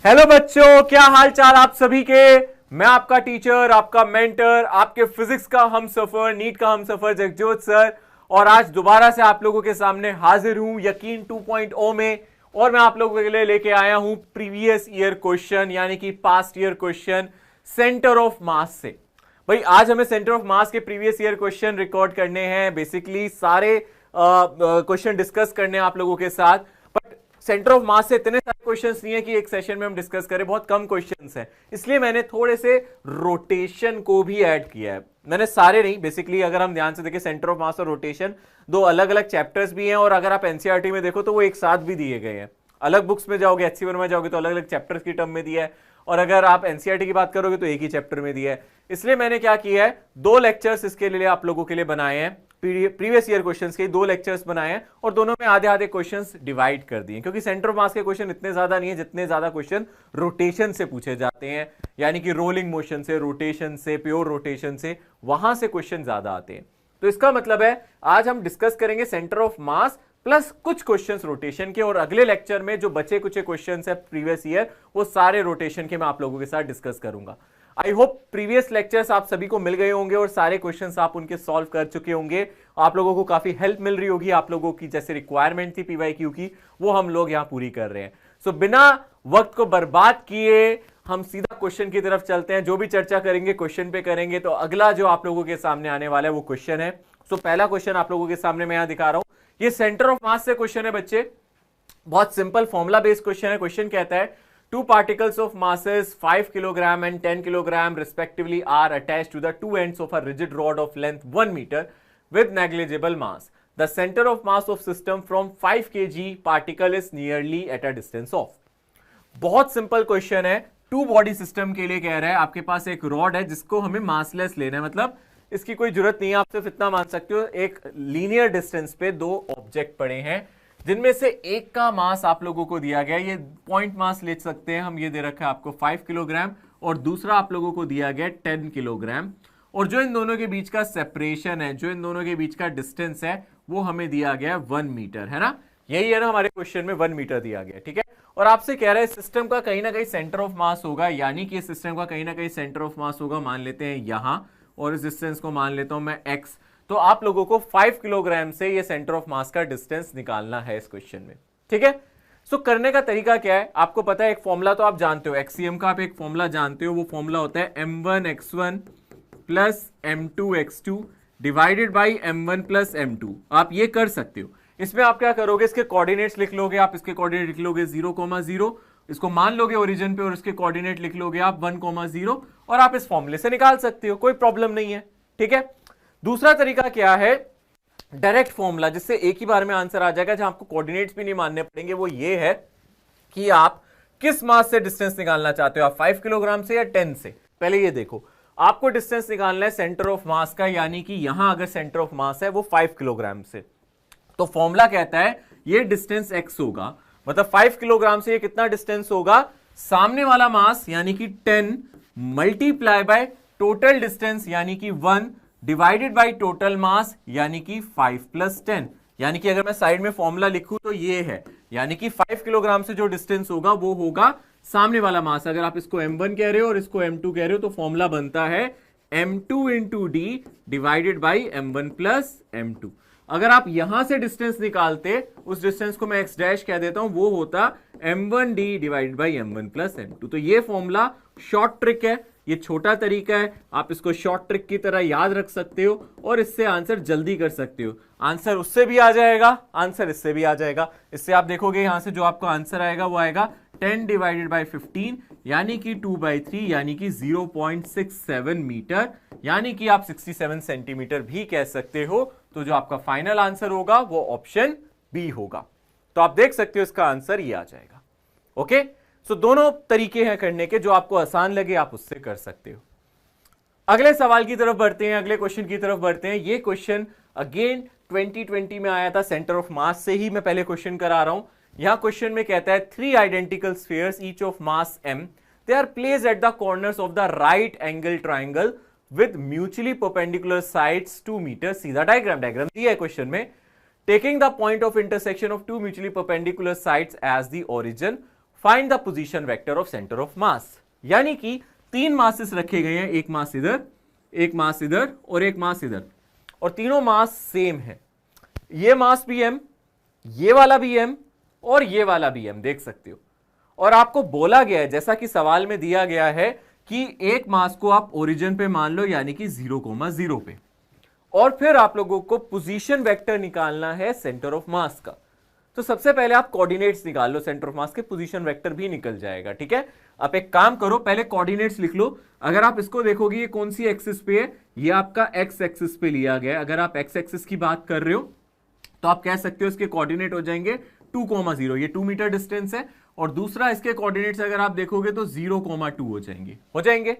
Hello बच्चों, क्या हाल चाल आप सभी के। मैं आपका टीचर, आपका मेंटर, आपके फिजिक्स का हमसफर, नीट का हमसफर जगजोत सर। और आज दोबारा से आप लोगों के सामने हाजिर हूं यकीन 2.0 में। और मैं आप लोगों के लिए लेके आया हूं प्रीवियस ईयर क्वेश्चन, यानी कि past year question centre of मास से। भाई आज हमें सेंटर ऑफ मास के प्रीवियस ईयर क्वेश्चन रिकॉर्ड करने हैं, बेसिकली सारे क्वेश्चन डिस्कस करने हैं आप लोगों के साथ। बट सेंटर ऑफ मास से इतने सारे क्वेश्चंस नहीं है कि एक सेशन में हम डिस्कस करें, बहुत कम क्वेश्चंस हैं, इसलिए मैंने थोड़े से रोटेशन को भी ऐड किया है। मैंने सारे नहीं, बेसिकली अगर हम ध्यान से देखें सेंटर ऑफ मास और रोटेशन दो अलग अलग चैप्टर्स भी हैं, और अगर आप एनसीईआरटी में देखो तो वो एक साथ भी दिए गए हैं। अलग बुक्स में जाओगे, एचसी वर्मा जाओगे तो अलग अलग चैप्टर्स की टर्म में दिया है, और अगर आप एनसीईआरटी की बात करोगे तो एक ही चैप्टर में दिया है। इसलिए मैंने क्या किया है, दो लेक्चर्स इसके लिए आप लोगों के लिए बनाए हैं, प्रीवियस ईयर क्वेश्चंस के दो लेक्चर्स बनाए हैं, और दोनों में आधे आधे क्वेश्चंस डिवाइड कर दिए, क्योंकि सेंटर ऑफ मास के क्वेश्चन इतने ज्यादा नहीं है जितने ज्यादा क्वेश्चन रोटेशन से पूछे जाते हैं, यानी कि रोलिंग मोशन से, रोटेशन से, प्योर रोटेशन से, वहां से क्वेश्चन ज्यादा आते हैं। तो इसका मतलब है आज हम डिस्कस करेंगे सेंटर ऑफ मास प्लस कुछ क्वेश्चंस रोटेशन के, और अगले लेक्चर में जो बचे कुछ क्वेश्चंस है प्रीवियस ईयर वो सारे रोटेशन के मैं आप लोगों के साथ डिस्कस करूंगा। आई होप प्रीवियस लेक्चर्स आप सभी को मिल गए होंगे और सारे क्वेश्चंस आप उनके सॉल्व कर चुके होंगे। आप लोगों को काफी हेल्प मिल रही होगी, आप लोगों की जैसे रिक्वायरमेंट थी पीवाईक्यू की, वो हम लोग यहां पूरी कर रहे हैं। सो बिना वक्त को बर्बाद किए हम सीधा क्वेश्चन की तरफ चलते हैं। जो भी चर्चा करेंगे क्वेश्चन पे करेंगे। तो अगला जो आप लोगों के सामने आने वाला है वो क्वेश्चन है। सो पहला क्वेश्चन आप लोगों के सामने मैं यहां दिखा रहा हूं, ये सेंटर ऑफ मास से क्वेश्चन है बच्चे। बहुत सिंपल फॉर्मूला बेस्ड क्वेश्चन है। क्वेश्चन कहता है two particles of masses 5 kilogram and 10 kilogram respectively are attached to the two ends of a rigid rod of length 1 meter with negligible mass. The center of mass of system from 5 kg particle is nearly at a distance of. बहुत simple question है, to body system के लिए कह रहा है। आपके पास एक rod है जिसको हमें मासलेस लेना है, मतलब इसकी कोई जरूरत नहीं है, आप सिर्फ इतना मान सकते हो एक लीनियर डिस्टेंस पे दो ऑब्जेक्ट पड़े हैं, जिनमें से एक का मास आप लोगों को दिया गया, ये पॉइंट मास ले सकते हैं हम, ये दे रखा है आपको 5 किलोग्राम, और दूसरा आप लोगों को दिया गया 10 किलोग्राम। और जो इन दोनों के बीच का सेपरेशन है, जो इन दोनों के बीच का डिस्टेंस है, वो हमें दिया गया 1 मीटर, है ना। यही है ना, हमारे क्वेश्चन में 1 मीटर दिया गया, ठीक है। और आपसे कह रहा है सिस्टम का कहीं ना कहीं सेंटर ऑफ मास होगा, यानी कि सिस्टम का कहीं ना कहीं सेंटर ऑफ मास होगा, मान लेते हैं यहां, और इस डिस्टेंस को मान लेता हूं मैं x। तो आप लोगों को 5 किलोग्राम से ये सेंटर ऑफ मास का डिस्टेंस निकालना है इस क्वेश्चन में, ठीक है। सो करने का तरीका क्या है, आपको पता है एक फॉर्मूला तो आप जानते हो, एक्सीएम का आप एक फॉर्मूला जानते हो, वो फॉर्मूला होता है m1x1 plus m2x2 divided by m1 plus m2। आप ये कर सकते हो। इसमें आप क्या करोगे, इसके कोऑर्डिनेट्स लिख लोगे, आप इसके कोऑर्डिनेट लिख लोगे 0,0, इसको मान लोगे ओरिजिन पे, और इसके कोऑर्डिनेट लिख लोगे आप 1,0, और आप इस फॉर्मूले से निकाल सकते हो, कोई प्रॉब्लम नहीं है, ठीक है। दूसरा तरीका क्या है, डायरेक्ट फॉर्मूला, जिससे एक ही बार में आंसर आ जाएगा, जहां आपको कोऑर्डिनेट्स भी नहीं मानने पड़ेंगे। वो ये है कि आप किस मास से डिस्टेंस निकालना चाहते हो, आप 5 किलोग्राम से या 10 से। पहले ये देखो, आपको डिस्टेंस निकालना है सेंटर ऑफ मास का, यानी कि यहां अगर सेंटर ऑफ मास है वो 5 किलोग्राम से, तो फॉर्मूला कहता है ये डिस्टेंस x होगा, मतलब 5 किलोग्राम से ये कितना डिस्टेंस होगा, सामने वाला मास यानी कि 10 मल्टीप्लाई बाय टोटल डिस्टेंस यानी कि 1 डिवाइडेड बाय टोटल मास यानी कि 5 प्लस 10। यानी कि अगर मैं साइड में फॉर्मूला लिखूं तो ये है, यानी कि 5 किलोग्राम से जो डिस्टेंस होगा वो होगा सामने वाला मास। अगर आप इसको m1 कह रहे हो और इसको m2 कह रहे हो, तो फॉर्मूला बनता है m2 into D divided by m1 plus m2। अगर आप यहां से डिस्टेंस निकालते, उस डिस्टेंस को मैं x डैश कह देता हूं, वो होता m1d divided by m1 plus m2। तो ये फॉर्मूला शॉर्ट ट्रिक है, ये छोटा तरीका है, आप इसको शॉर्ट ट्रिक की तरह याद रख सकते हो, और इससे आंसर जल्दी कर सकते हो। आंसर उससे भी आ जाएगा, आंसर इससे भी आ जाएगा। इससे आप देखोगे यहां से जो आपको आंसर आएगा वो आएगा 10 डिवाइडेड बाई 15, यानी कि 2/3, यानी कि 0.67 मीटर, यानी कि आप 67 सेंटीमीटर भी कह सकते हो। तो जो आपका फाइनल आंसर होगा वो ऑप्शन बी होगा। तो आप देख सकते हो इसका आंसर ये आ जाएगा। ओके, सो दोनों तरीके हैं करने के, जो आपको आसान लगे आप उससे कर सकते हो। अगले सवाल की तरफ बढ़ते हैं, अगले क्वेश्चन की तरफ बढ़ते हैं। ये क्वेश्चन अगेन 2020 में आया था, सेंटर ऑफ मास से ही मैं पहले क्वेश्चन करा रहा हूं। यहां क्वेश्चन में कहता है 3 identical spheres each of mass m, they are placed at the corners of the right angle triangle with mutually perpendicular sides 2 metre. सीधा डायग्राम दिया है क्वेश्चन में। Taking the point of intersection of two mutually perpendicular sides as the origin, find the position vector of centre of मास। यानी कि 3 masses रखे गए हैं, एक मास इधर, एक मास इधर और एक मास इधर, और तीनों मास सेम है। ये मास भी m, ये वाला भी m और ये वाला भी m, देख सकते हो। और आपको बोला गया है, जैसा कि सवाल में दिया गया है, कि एक मास को आप ओरिजिन पे मान लो, यानी कि 0,0 पे, और फिर आप लोगों को पोजीशन वेक्टर निकालना है सेंटर ऑफ मास का। तो सबसे पहले आप कोऑर्डिनेट्स निकाल लो सेंटर ऑफ मास के, पोजीशन वेक्टर भी निकल जाएगा। ठीक है, आप एक काम करो, पहले कोऑर्डिनेट्स लिख लो। अगर आप इसको देखोगे, ये कौन सी एक्सिस पे है, ये आपका एक्स एक्सिस पे लिया गया है। अगर आप एक्स एक्सिस की बात कर रहे हो तो आप कह सकते हो इसके कोऑर्डिनेट हो जाएंगे 2,0, ये 2 मीटर डिस्टेंस है, और दूसरा इसके कोऑर्डिनेट्स अगर आप देखोगे तो 0,2 हो जाएंगे।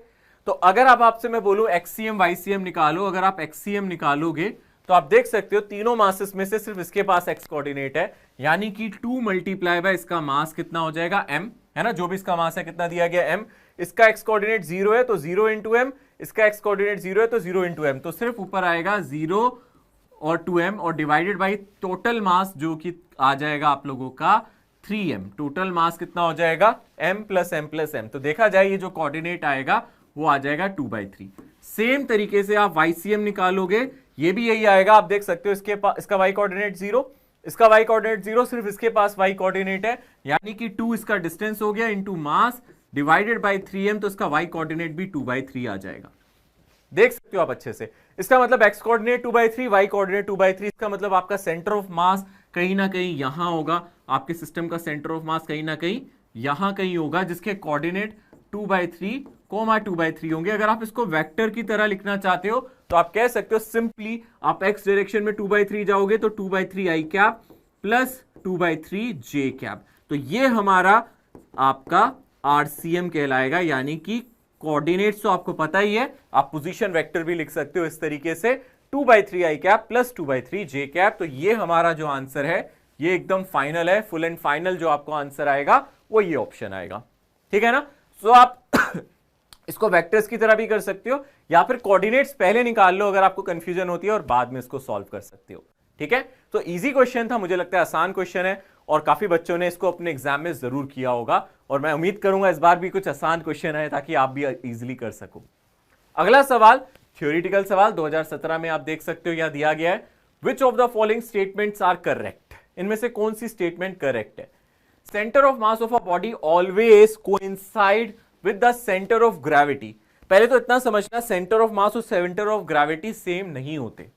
तो अगर आप आपसे मैं बोलूं एक्ससीएम वाईसीएम निकालो, अगर आप एक्ससीएम निकालोगे तो आप देख सकते हो तीनों मासेस में से सिर्फ इसके पास एक्स कोऑर्डिनेट है, यानी कि 2 मल्टीप्लाई बाय इसका मास कितना हो जाएगा, m, है ना, जो भी इसका मास है कितना दिया गया m, इसका एक्स कोऑर्डिनेट 0 है तो 0 इंटू m, इसका एक्स कोऑर्डिनेट 0 है तो 0 इंटू m, तो सिर्फ ऊपर आएगा 0 और 2m, और डिवाइडेड बाई टोटल मास जो कि आ जाएगा आप लोगों का 3m। टोटल मास कितना हो जाएगा, m plus m plus m। तो देखा जाए ये जो कोऑर्डिनेट आएगा वो आ जाएगा 2/3। सेम तरीके से आप YCM निकालोगे, ये भी यही आएगा। आप देख सकते हो इसका y कोऑर्डिनेट 0, इसका y कोऑर्डिनेट 0, सिर्फ इसके पास y कोऑर्डिनेट है, यानी कि 2 इसका डिस्टेंस हो गया into mass divided by 3m, तो इसका y कोऑर्डिनेट भी 2/3 आ जाएगा। देख सकते हो आप अच्छे से। इसका मतलब x कोऑर्डिनेट 2/3, y कोऑर्डिनेट 2/3, इसका मतलब आपका सेंटर ऑफ मास कहीं ना कहीं यहां होगा, आपके सिस्टम का सेंटर ऑफ मास कहीं ना कहीं यहां कहीं होगा, जिसके कोऑर्डिनेट 2/3, 2/3 होंगे। अगर आप इसको वेक्टर की तरह लिखना चाहते हो तो आप कह सकते हो सिंपली, आप x डायरेक्शन में 2/3 जाओगे तो 2/3 i cap plus 2/3 j cap. तो ये हमारा आपका RCM कहलाएगा, यानी कि कोऑर्डिनेट्स तो आपको पता ही है, आप पोजीशन वेक्टर भी लिख सकते हो इस तरीके से, 2/3 i cap plus 2/3 j cap. तो ये हमारा जो आंसर है ये एकदम फाइनल है, फुल एंड फाइनल जो आपको आंसर आएगा वो ये ऑप्शन आएगा। ठीक है ना। तो आप इसको वेक्टर्स की तरह भी कर सकते हो, या फिर कोऑर्डिनेट्स पहले निकाल लो अगर आपको कंफ्यूजन होती है, और बाद में इसको सॉल्व कर सकते हो। ठीक है, तो इजी क्वेश्चन था, मुझे लगता है आसान क्वेश्चन है, और काफी बच्चों ने इसको अपने एग्जाम में जरूर किया होगा, और मैं उम्मीद करूंगा इस बार भी कुछ आसान क्वेश्चन है ताकि आप भी इजीली कर सको। अगला सवाल थ्योरेटिकल सवाल 2017 में आप देख सकते हो, यहां दिया गया है, which of the following statements are correct, इनमें से कौन सी स्टेटमेंट करेक्ट है। Centre of mass of a body always coincide with the centre of gravity. पहले तो इतना समझना, सेंटर ऑफ मास और सेंटर ऑफ ग्रेविटी सेम नहीं होते,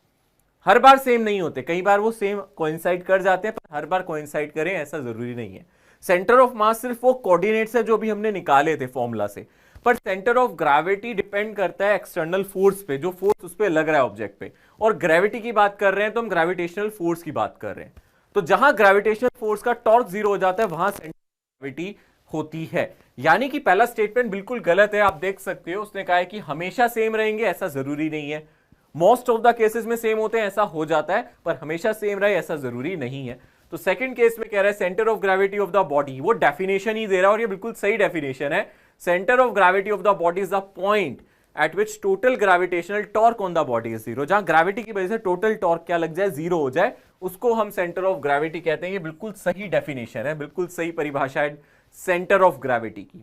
हर बार सेम नहीं होते, कई बार वो सेम कोइंसाइड कर जाते हैं, पर हर बार कोइंसाइड करें ऐसा जरूरी नहीं है। सेंटर ऑफ मास सिर्फ वो कोऑर्डिनेट्स है जो भी हमने निकाले थे फॉर्मूला से, पर सेंटर ऑफ ग्रेविटी डिपेंड करता है एक्सटर्नल फोर्स पे, जो फोर्स उस पे लग रहा है ऑब्जेक्ट पे, और ग्रेविटी की बात कर रहे हैं तो हम ग्रेविटेशनल फोर्स की बात कर रहे हैं। तो जहां ग्रेविटेशनल फोर्स का टॉर्क 0 हो जाता है वहां सेंटर ऑफ ग्रेविटी होती है, यानी कि पहला स्टेटमेंट बिल्कुल गलत है। आप देख सकते हो उसने कहा है कि हमेशा सेम रहेंगे, ऐसा जरूरी नहीं है, मोस्ट ऑफ द केसेस में सेम होते हैं, ऐसा हो जाता है, पर हमेशा सेम रहे ऐसा जरूरी नहीं है। तो सेकंड केस में कह रहा है centre of gravity of the body, वो डेफिनेशन ही दे रहा है और ये बिल्कुल सही डेफिनेशन है। Centre of gravity of the body is the point eight which total gravitational torque on the body is 0, जहां ग्रेविटी की वजह से टोटल टॉर्क क्या लग जाए, 0 हो जाए, उसको हम सेंटर ऑफ ग्रेविटी कहते हैं। ये बिल्कुल सही डेफिनेशन है, बिल्कुल सही परिभाषा है सेंटर ऑफ ग्रेविटी की।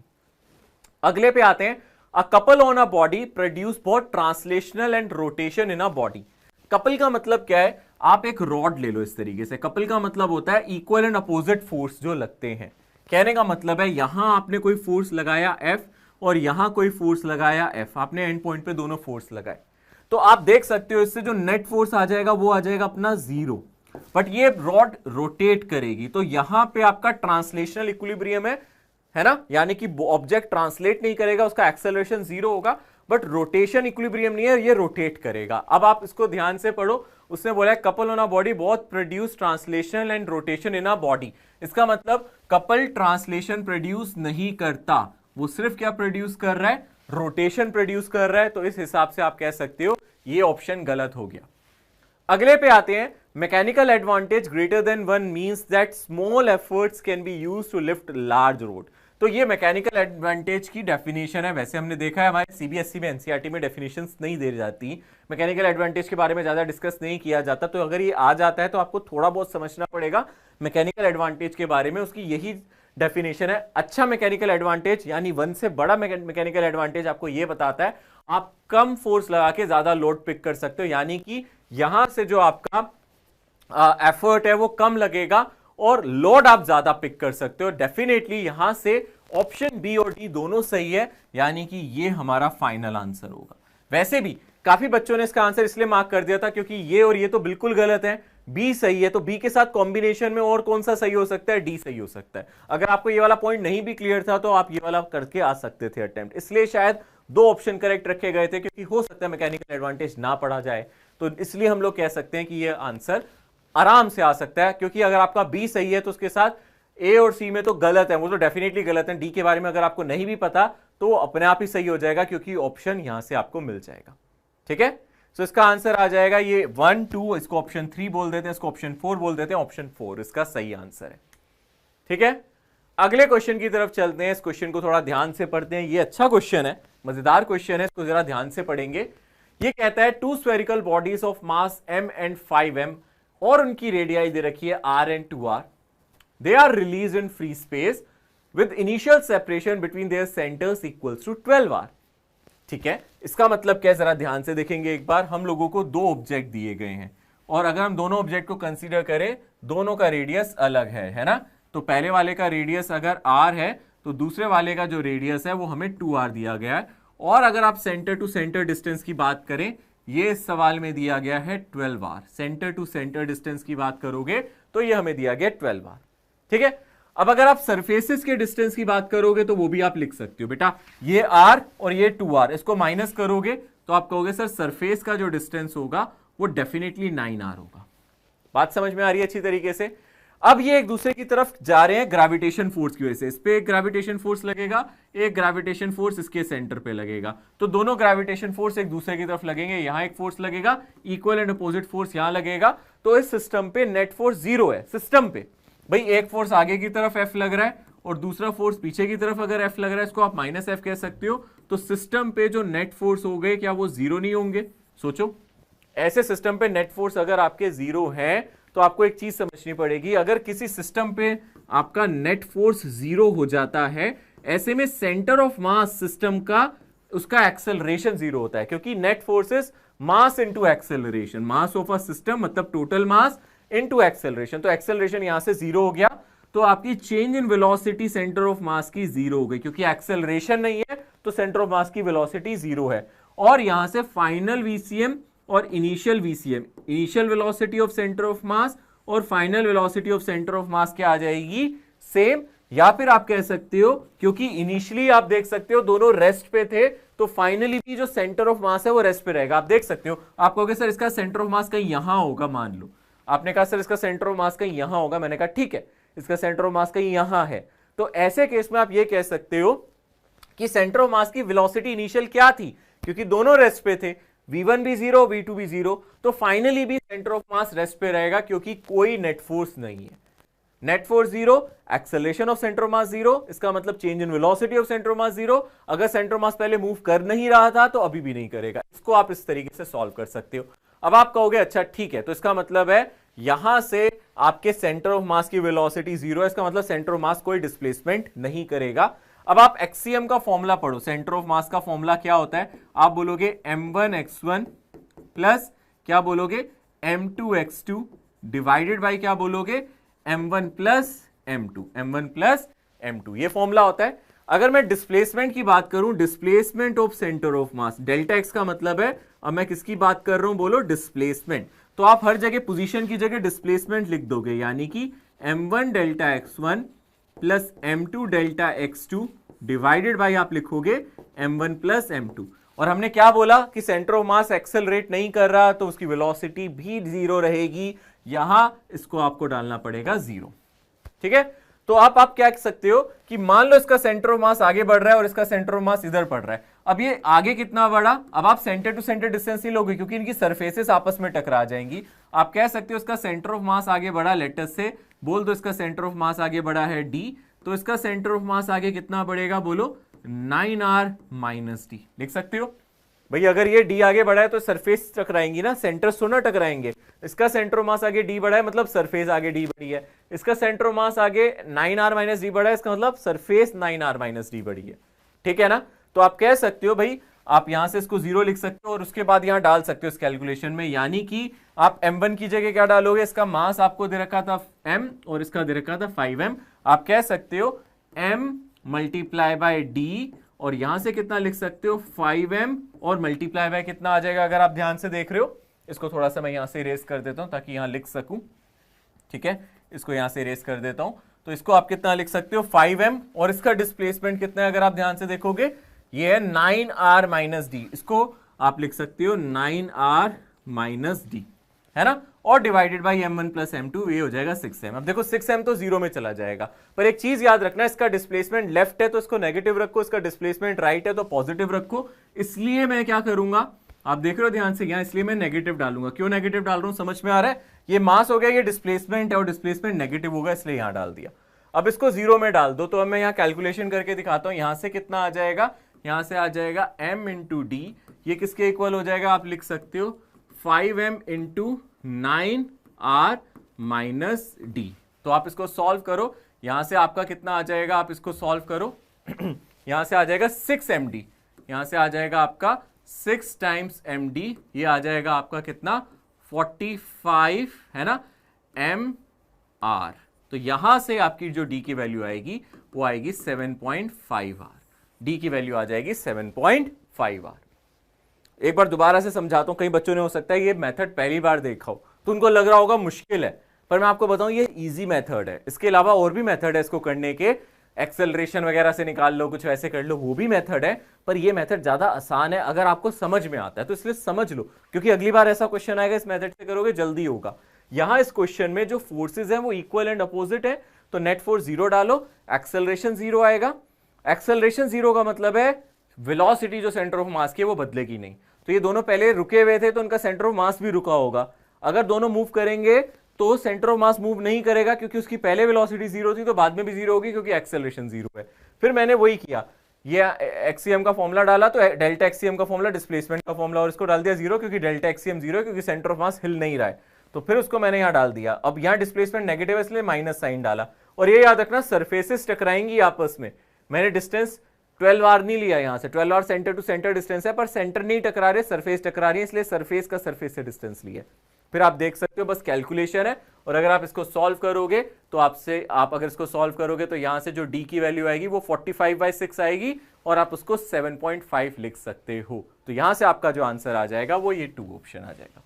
अगले पे आते हैं, a couple on a body produce both translational and rotation in a body. Couple का मतलब क्या है, आप एक रॉड ले लो इस तरीके से, कपल का मतलब होता है इक्वल एंड अपोजिट फोर्स जो लगते हैं। कहने का मतलब है यहां आपने कोई फोर्स लगाया F और यहां कोई फोर्स लगाया F, आपने एंड पॉइंट पे दोनों फोर्स लगाए, तो आप देख सकते हो इससे जो नेट फोर्स आ जाएगा वो आ जाएगा अपना 0, बट ये रॉड रोटेट करेगी, तो यहां पे आपका ट्रांसलेशनल इक्विलिब्रियम है ना, यानी कि ऑब्जेक्ट ट्रांसलेट नहीं करेगा, उसका एक्सेलरेशन 0 होगा, बट रोटेशन इक्विलिब्रियम नहीं है, ये रोटेट करेगा। अब आप इसको ध्यान से पढ़ो, उसने बोला है couple on a body both produce translation and rotation in a body. इसका मतलब कपल ट्रांसलेशन प्रोड्यूस नहीं करता, वो सिर्फ क्या प्रोड्यूस कर रहा है, रोटेशन प्रोड्यूस कर रहा है। तो इस हिसाब से आप कह सकते हो ये ऑप्शन गलत हो गया। अगले पे आते हैं, mechanical advantage greater than 1 means that small efforts can be used to lift large road. तो ये मैकेनिकल एडवांटेज की डेफिनेशन है। वैसे हमने देखा है हमारे सीबीएसई में, एनसीईआरटी में डेफिनेशंस नहीं दी जाती, मैकेनिकल एडवांटेज के बारे में ज्यादा डिस्कस नहीं किया जाता, तो अगर ये आ जाता है तो आपको थोड़ा बहुत समझना पड़ेगा मैकेनिकल एडवांटेज के बारे में। उसकी यही डेफिनेशन है। अच्छा मैकेनिकल एडवांटेज यानी 1 से बड़ा मैकेनिकल एडवांटेज आपको यह बताता है आप कम फोर्स लगा के ज्यादा लोड पिक कर सकते हो, यानी कि यहां से जो आपका एफर्ट है वो कम लगेगा और लोड आप ज्यादा पिक कर सकते हो। डेफिनेटली यहां से ऑप्शन बी और डी दोनों सही है, यानी कि ये हमारा फाइनल आंसर होगा। वैसे भी काफी बच्चों ने इसका आंसर इसलिए मार्क कर दिया था क्योंकि ये और ये तो बिल्कुल गलत है, बी सही है, तो बी के साथ कॉम्बिनेशन में और कौन सा सही हो सकता है, डी सही हो सकता है। अगर आपको ये वाला पॉइंट नहीं भी क्लियर था तो आप ये वाला करके आ सकते थे अटेम्प्ट, इसलिए शायद 2 ऑप्शन करेक्ट रखे गए थे, क्योंकि हो सकता है मैकेनिकल एडवांटेज ना पढ़ा जाए, तो इसलिए हम लोग कह सकते हैं कि ये आंसर आराम से आ सकता है। क्योंकि अगर आपका बी सही है तो उसके साथ ए और सी में तो गलत है, वो तो डेफिनेटली गलत है। डी के बारे में अगर आपको नहीं भी पता तो अपने आप ही सही हो जाएगा, क्योंकि ऑप्शन यहां से आपको मिल जाएगा। ठीक है, तो इसका आंसर आ जाएगा ये 1 2, इसको ऑप्शन 3 बोल देते हैं, इसको ऑप्शन 4 बोल देते हैं, ऑप्शन 4 इसका सही आंसर है। ठीक है, अगले क्वेश्चन की तरफ चलते हैं। इस क्वेश्चन को थोड़ा ध्यान से पढ़ते हैं, ये अच्छा क्वेश्चन है, मजेदार क्वेश्चन है, इसको जरा ध्यान से पढ़ेंगे। ये कहता है 2 spherical bodies of mass m and 5m और उनकी रेडियाई दे रखी है r and 2r, they are release in free space with initial separation between their centres equals to 12r। ठीक है, इसका मतलब क्या है जरा ध्यान से देखेंगे एक बार। हम लोगों को 2 ऑब्जेक्ट दिए गए हैं और अगर हम दोनों ऑब्जेक्ट को कंसीडर करें, दोनों का रेडियस अलग है ना। तो पहले वाले का रेडियस अगर r है तो दूसरे वाले का जो रेडियस है वो हमें 2r दिया गया है। और अगर आप सेंटर टू सेंटर डिस्टेंस की बात करें, ये इस सवाल में दिया गया है 12r। Centre to centre distance की बात करोगे तो ये हमें दिया गया 12r। ठीक है, अब अगर आप सरफेसेस के डिस्टेंस की बात करोगे तो वो भी आप लिख सकते हो बेटा, ये r और ये 2r, इसको माइनस करोगे तो आप कहोगे सर सरफेस का जो डिस्टेंस होगा वो डेफिनेटली 9r होगा। बात समझ में आ रही है अच्छी तरीके से। अब ये एक दूसरे की तरफ जा रहे हैं ग्रेविटेशन फोर्स की वजह से, इस पे एक ग्रेविटेशन फोर्स लगेगा, एक ग्रेविटेशन फोर्स इसके सेंटर पे लगेगा, तो दोनों ग्रेविटेशन फोर्स एक दूसरे की तरफ लगेंगे। यहां एक फोर्स लगेगा, इक्वल एंड अपोजिट फोर्स यहां लगेगा, तो इस सिस्टम पे नेट फोर्स 0 है। सिस्टम पे भाई एक फोर्स आगे की तरफ F लग रहा है और दूसरा फोर्स पीछे की तरफ अगर F लग रहा है, इसको आप -F कह सकते हो। तो सिस्टम पे जो नेट फोर्स हो गए क्या वो 0 नहीं होंगे? सोचो, ऐसे सिस्टम पे नेट फोर्स अगर आपके 0 है तो आपको एक चीज समझनी पड़ेगी, अगर किसी सिस्टम पे आपका नेट फोर्स 0 हो जाता है, ऐसे में सेंटर ऑफ मास सिस्टम का उसका एक्सेलरेशन 0 होता है, क्योंकि net force is mass into acceleration. Mass of a system मतलब टोटल मास इनटू एक्सेलरेशन, तो एक्सेलरेशन यहां से 0 हो गया, तो आपकी change in velocity centre of मास की 0 हो गई, क्योंकि एक्सेलरेशन नहीं है तो सेंटर ऑफ मास की वेलोसिटी 0 है। और यहां से फाइनल वीसीएम और initial VCM, initial velocity of centre of mass और final velocity of centre of mass क्या आ जाएगी? सेम। या फिर आप कह सकते हो क्योंकि इनिशियली आप देख सकते हो दोनों रेस्ट पे थे, तो फाइनली भी जो सेंटर ऑफ मास है वो रेस्ट पे रहेगा। आप देख सकते हो, आप कहोगे सर इसका सेंटर ऑफ मास कहीं यहां होगा, मान लो आपने कहा सर इसका सेंटर ऑफ मास कहीं यहां होगा, मैंने कहा ठीक है इसका सेंटर ऑफ मास कहीं यहां है, तो ऐसे केस में आप ये कह सकते हो कि सेंटर ऑफ मास की वेलोसिटी इनिशियल क्या थी, क्योंकि दोनों रेस्ट पे थे, v1 भी 0 v2 भी 0, तो फाइनली भी सेंटर ऑफ मास रेस्ट पे रहेगा, क्योंकि कोई नेट फोर्स नहीं है। Net force 0, acceleration of centre of मास 0, इसका मतलब change in velocity of centre of मास 0। अगर सेंटर ऑफ मास पहले मूव कर नहीं रहा था तो अभी भी नहीं करेगा। इसको आप इस तरीके से सॉल्व कर सकते हो। अब आप कहोगे अच्छा ठीक है, तो इसका मतलब है यहां से आपके सेंटर ऑफ मास की वेलोसिटी 0 है, इसका मतलब सेंटर ऑफ मास कोई डिस्प्लेसमेंट नहीं करेगा। अब आप एक्सीएम का फॉर्मूला पढ़ो, सेंटर ऑफ मास का फॉर्मूला क्या होता है? आप बोलोगे m1x1 प्लस क्या बोलोगे m2x2 डिवाइडेड बाय क्या बोलोगे m1 plus m2, m1 plus m2, ये फॉर्मूला होता है। अगर मैं डिस्प्लेसमेंट की बात करूं, displacement of centre of mass, delta x का मतलब है, अब मैं किसकी बात कर रहा हूं बोलो, डिस्प्लेसमेंट, तो आप हर जगह पोजीशन की जगह डिस्प्लेसमेंट लिख दोगे, यानी कि m1 delta x1 plus m2 delta x2 divided by आप लिखोगे m1 प्लस m2। और हमने क्या बोला कि सेंटर ऑफ मास एक्सेलरेट नहीं कर रहा तो उसकी वेलोसिटी भी 0 रहेगी, यहां इसको आपको डालना पड़ेगा 0। ठीक है, तो आप क्या कह सकते हो कि मान लो इसका सेंटर ऑफ मास आगे बढ़ रहा है और इसका सेंटर ऑफ मास इधर बढ़ रहा है, अब ये आगे कितना बढ़ा? अब आप सेंटर टू सेंटर डिस्टेंस नहीं लोगे क्योंकि इनकी सरफेसेस आपस में टकरा जाएंगी। आप कह सकते हो इसका सेंटर ऑफ मास आगे बढ़ा, लेटस से बोल दो इसका सेंटर ऑफ मास आगे बढ़ा है d, तो इसका सेंटर ऑफ मास आगे कितना बढ़ेगा बोलो 9r माइनस d, लिख सकते हो। भाई अगर ये डी आगे बढ़ा है तो सरफेस टकराएंगी ना, सेंटर तो ना टकराएंगे। इसका सेंटर ऑफ मास आगे डी बढ़ा है मतलब सरफेस आगे डी बढ़ी है। इसका सेंटर ऑफ मास आगे 9r माइनस डी बढ़ा है, इसका मतलब सरफेस 9r माइनस डी बढ़ी है। ठीक है ना। तो आप कह सकते हो भाई, आप यहां से इसको 0 लिख सकते हो और उसके बाद यहां डाल सकते हो इस कैलकुलेशन में, यानी कि आप m1 की जगह क्या डालोगे, इसका मास आपको दे रखा था m और इसका दे रखा था 5m। आप कह सकते हो m मल्टीप्लाई बाय डी, और यहां से कितना लिख सकते हो 5m और मल्टीप्लाई बाय कितना आ जाएगा, अगर आप ध्यान से देख रहे हो। इसको थोड़ा सा मैं यहां से इरेज कर देता हूं ताकि यहां लिख सकूं। ठीक है, इसको यहां से इरेज कर देता हूं। तो इसको आप कितना लिख सकते हो 5m, और इसका डिस्प्लेसमेंट कितना है अगर आप ध्यान से देखोगे, ये है 9r माइनस डी। इसको आप लिख सकते हो 9r माइनस डी, है ना, और divided by m1 plus m2, ये हो जाएगा 6m। अब देखो 6m तो 0 में चला जाएगा, पर एक चीज याद रखना, इसका डिस्प्लेसमेंट लेफ्ट है तो इसको नेगेटिव रखो, इसका डिस्प्लेसमेंट राइट है तो पॉजिटिव रखो। इसलिए मैं क्या करूंगा, आप देख रहे हो ध्यान से, यहां इसलिए मैं नेगेटिव डालूंगा। क्यों नेगेटिव डाल रहा हूं, समझ में आ रहा है, ये मास हो गया, ये डिस्प्लेसमेंट है और डिस्प्लेसमेंट नेगेटिव होगा, इसलिए यहां डाल दिया। अब इसको 0 में डाल दो, तो अब मैं यहां कैलकुलेशन करके दिखाता हूं। यहां से कितना आ जाएगा, यहां से आ जाएगा m इंटू डी, ये किसके इक्वल हो जाएगा, आप लिख सकते हो 5m into 9r minus D. तो आप इसको सॉल्व करो, यहां से आपका कितना आ जाएगा, आप इसको सॉल्व करो यहां से आ जाएगा 6md, यहां से आ जाएगा आपका 6 टाइम्स md, ये आ जाएगा आपका कितना 45, है ना, mr। तो यहां से आपकी जो d की वैल्यू आएगी वो आएगी 7.5r, d की वैल्यू आ जाएगी 7.5r। एक बार दोबारा से समझाता हूं, कई बच्चों ने हो सकता है ये मेथड पहली बार देखा हो तो उनको लग रहा होगा मुश्किल है, पर मैं आपको बताऊं ये इजी मेथड है। इसके अलावा और भी मेथड है इसको करने के, एक्सेलरेशन वगैरह से निकाल लो, कुछ वैसे कर लो, वो भी मेथड है, पर ये मेथड ज्यादा आसान है अगर आपको समझ में आता है, तो इसलिए समझ लो, क्योंकि अगली बार ऐसा क्वेश्चन आएगा इस मेथड से करोगे जल्दी होगा। यहां इस क्वेश्चन में जो फोर्सेज है वो इक्वल एंड अपोजिट है, तो नेट फोर्स 0 डालो, एक्सेलरेशन 0 आएगा। एक्सेलरेशन 0 का मतलब है वेलोसिटी जो सेंटर ऑफ मास की है वो बदलेगी नहीं। तो ये दोनों पहले रुके हुए थे तो उनका सेंटर ऑफ मास भी रुका होगा। अगर दोनों मूव करेंगे तो सेंटर ऑफ मास मूव नहीं करेगा, क्योंकि उसकी पहले वेलोसिटी 0 थी तो बाद में भी 0 होगी, क्योंकि एक्सेलरेशन 0 है। फिर मैंने वही किया, ये एक्सीएम का फॉर्मूला डाला, तो डेल्टा एक्सीएम का फॉर्मूला डिस्प्लेसमेंट का फॉर्मूला, और इसको डाल दिया 0 क्योंकि डेल्टा एक्सीएम 0 है, क्योंकि सेंटर ऑफ मास हिल नहीं रहा है। तो फिर उसको मैंने यहां डाल दिया। अब यहां डिस्प्लेसमेंट नेगेटिव है इसलिए माइनस साइन डाला। और ये याद रखना सरफेसेस टकराएंगी आपस में। मैंने डिस्टेंस 12r नहीं लिया, यहां से 12r centre to centre distance है, पर सेंटर नहीं टकरा रहे, सरफेस टकरा रही है, इसलिए सरफेस का सरफेस से डिस्टेंस लिया। फिर आप देख सकते हो बस कैलकुलेशन है, और अगर आप इसको सॉल्व करोगे तो आप अगर इसको सॉल्व करोगे तो यहां से जो d की वैल्यू आएगी वो 45/6 आएगी, और आप उसको 7.5 लिख सकते हो। तो यहां से आपका जो आंसर आ जाएगा वो ये 2 ऑप्शन आ जाएगा।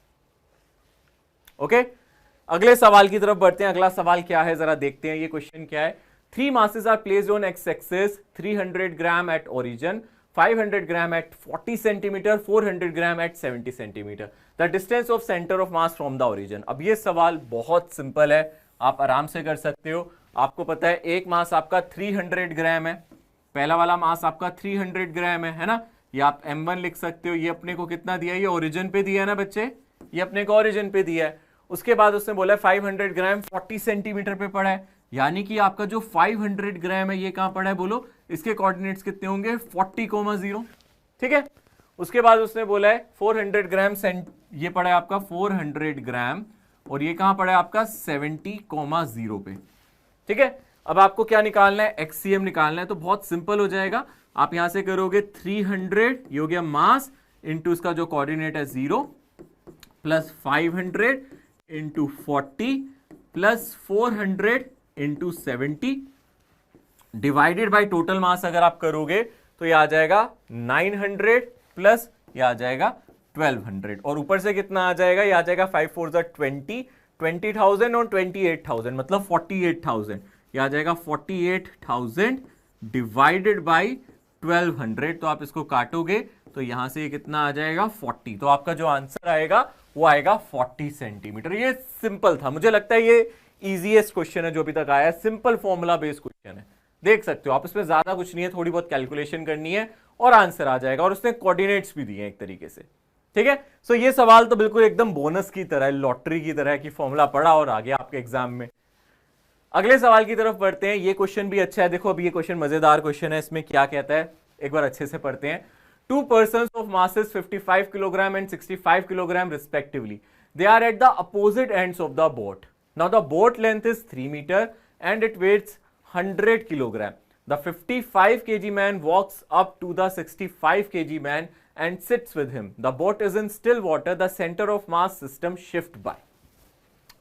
ओके, अगले सवाल की तरफ बढ़ते हैं। अगला सवाल क्या है जरा देखते हैं, ये क्वेश्चन क्या है। 3 masses are placed on x-axis, 300 gram at origin, 500 gram at 40 centimeter, 400 gram at 70 centimeter. The distance of center of mass from the origin. अब ये सवाल बहुत सिंपल है, आप आराम से कर सकते हो। आपको पता है एक मास आपका 300 ग्राम है, पहला वाला मास आपका 300 ग्राम है ना। ये आप m1 लिख सकते हो। ये अपने को कितना दिया है, ये ओरिजिन पे दिया है ना बच्चे, ये अपने को ओरिजिन पे दिया है। उसके बाद उसने बोला 500 ग्राम 40 सेंटीमीटर पे पड़ा है, यानी कि आपका जो 500 ग्राम है ये कहां पड़ा है बोलो, इसके कोऑर्डिनेट्स कितने होंगे 40,0। ठीक है। उसके बाद उसने बोला है 400 ग्राम ये पड़ा है आपका 400 ग्राम, और ये कहां पड़ा है आपका 70,0 पे। ठीक है। अब आपको क्या निकालना है, एक्सीएम निकालना है। तो बहुत सिंपल हो जाएगा, आप यहां से करोगे 300, ये हो गया मास, इंटू इसका जो कोऑर्डिनेट है 0, plus 500 into 40 plus 400 into 70 divided by total mass अगर आप करोगे तो ये आ जाएगा 900 प्लस ये आ जाएगा 1200, और ऊपर से कितना आ जाएगा, ये आ जाएगा 5 4 20, 20,000 और 28,000, मतलब 48,000। ये आ जाएगा 48,000 डिवाइडेड बाई 1200। तो आप इसको काटोगे तो यहां से ये कितना आ जाएगा 40। तो आपका जो आंसर आएगा वो आएगा 40 सेंटीमीटर। ये सिंपल था, मुझे लगता है ये इजीएस्ट क्वेश्चन है जो अभी तक आया है, सिंपल फॉर्मूला बेस्ड क्वेश्चन है। देख सकते हो आप, इसमें ज्यादा कुछ नहीं है, थोड़ी बहुत कैलकुलेशन करनी है और आंसर आ जाएगा, और उसने कोऑर्डिनेट्स भी दिए हैं एक तरीके से। ठीक है। सो ये सवाल तो बिल्कुल एकदम बोनस की तरह है, लॉटरी की तरह कि फॉर्मूला पढ़ा और आ गया आपके एग्जाम में। अगले सवाल की तरफ बढ़ते हैं। ये क्वेश्चन भी अच्छा है, देखो अब ये क्वेश्चन मजेदार क्वेश्चन है। इसमें क्या कहता है, एक बार अच्छे से पढ़ते हैं। Two persons of masses 55 kilogram and 65 kilogram respectively. They are at the opposite ends of the boat. Now the boat length is 3 meter and it weighs 100 kilogram. The 55 kg man walks up to the 65 kg man and sits with him. The boat is in still water. The center of mass system shift by.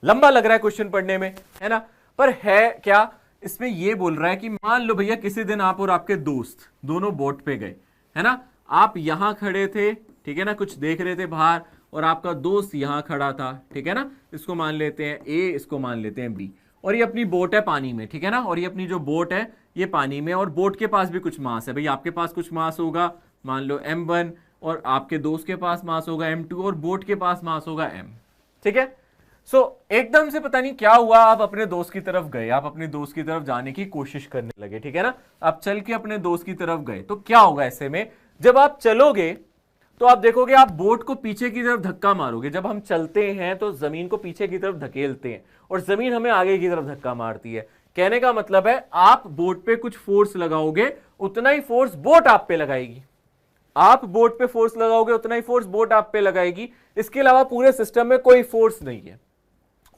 लंबा लग रहा है question पढ़ने में, है ना, पर है क्या, इसमें ये बोल रहा है कि मान लो भैया किसी दिन आप और आपके दोस्त दोनों बोट पे गए, है ना, आप यहां खड़े थे, ठीक है ना, कुछ देख रहे थे बाहर, और आपका दोस्त यहां खड़ा था, ठीक है ना, इसको मान लेते हैं ए, इसको मान लेते हैं बी, और ये अपनी बोट है पानी में, ठीक है ना, और ये अपनी जो बोट है ये पानी में, और बोट के पास भी कुछ मास है, भाई आपके पास कुछ मास होगा, मान लो m1, और आपके दोस्त के पास मास होगा m2, और बोट के पास मास होगा m, ठीक है। सो एकदम से पता नहीं क्या हुआ, आप अपने दोस्त की तरफ गए, आप अपने दोस्त की तरफ जाने की कोशिश करने लगे, ठीक है ना, आप चल के अपने दोस्त की तरफ गए, तो क्या होगा ऐसे में, जब आप चलोगे तो आप देखोगे आप बोट को पीछे की तरफ धक्का मारोगे। जब हम चलते हैं तो जमीन को पीछे की तरफ धकेलते हैं और जमीन हमें आगे की तरफ धक्का मारती है। कहने का मतलब है आप बोट पे कुछ फोर्स लगाओगे, उतना ही फोर्स बोट आप पे लगाएगी, आप बोट पे फोर्स लगाओगे उतना ही फोर्स बोट आप पे लगाएगी, इसके अलावा पूरे सिस्टम में कोई फोर्स नहीं है।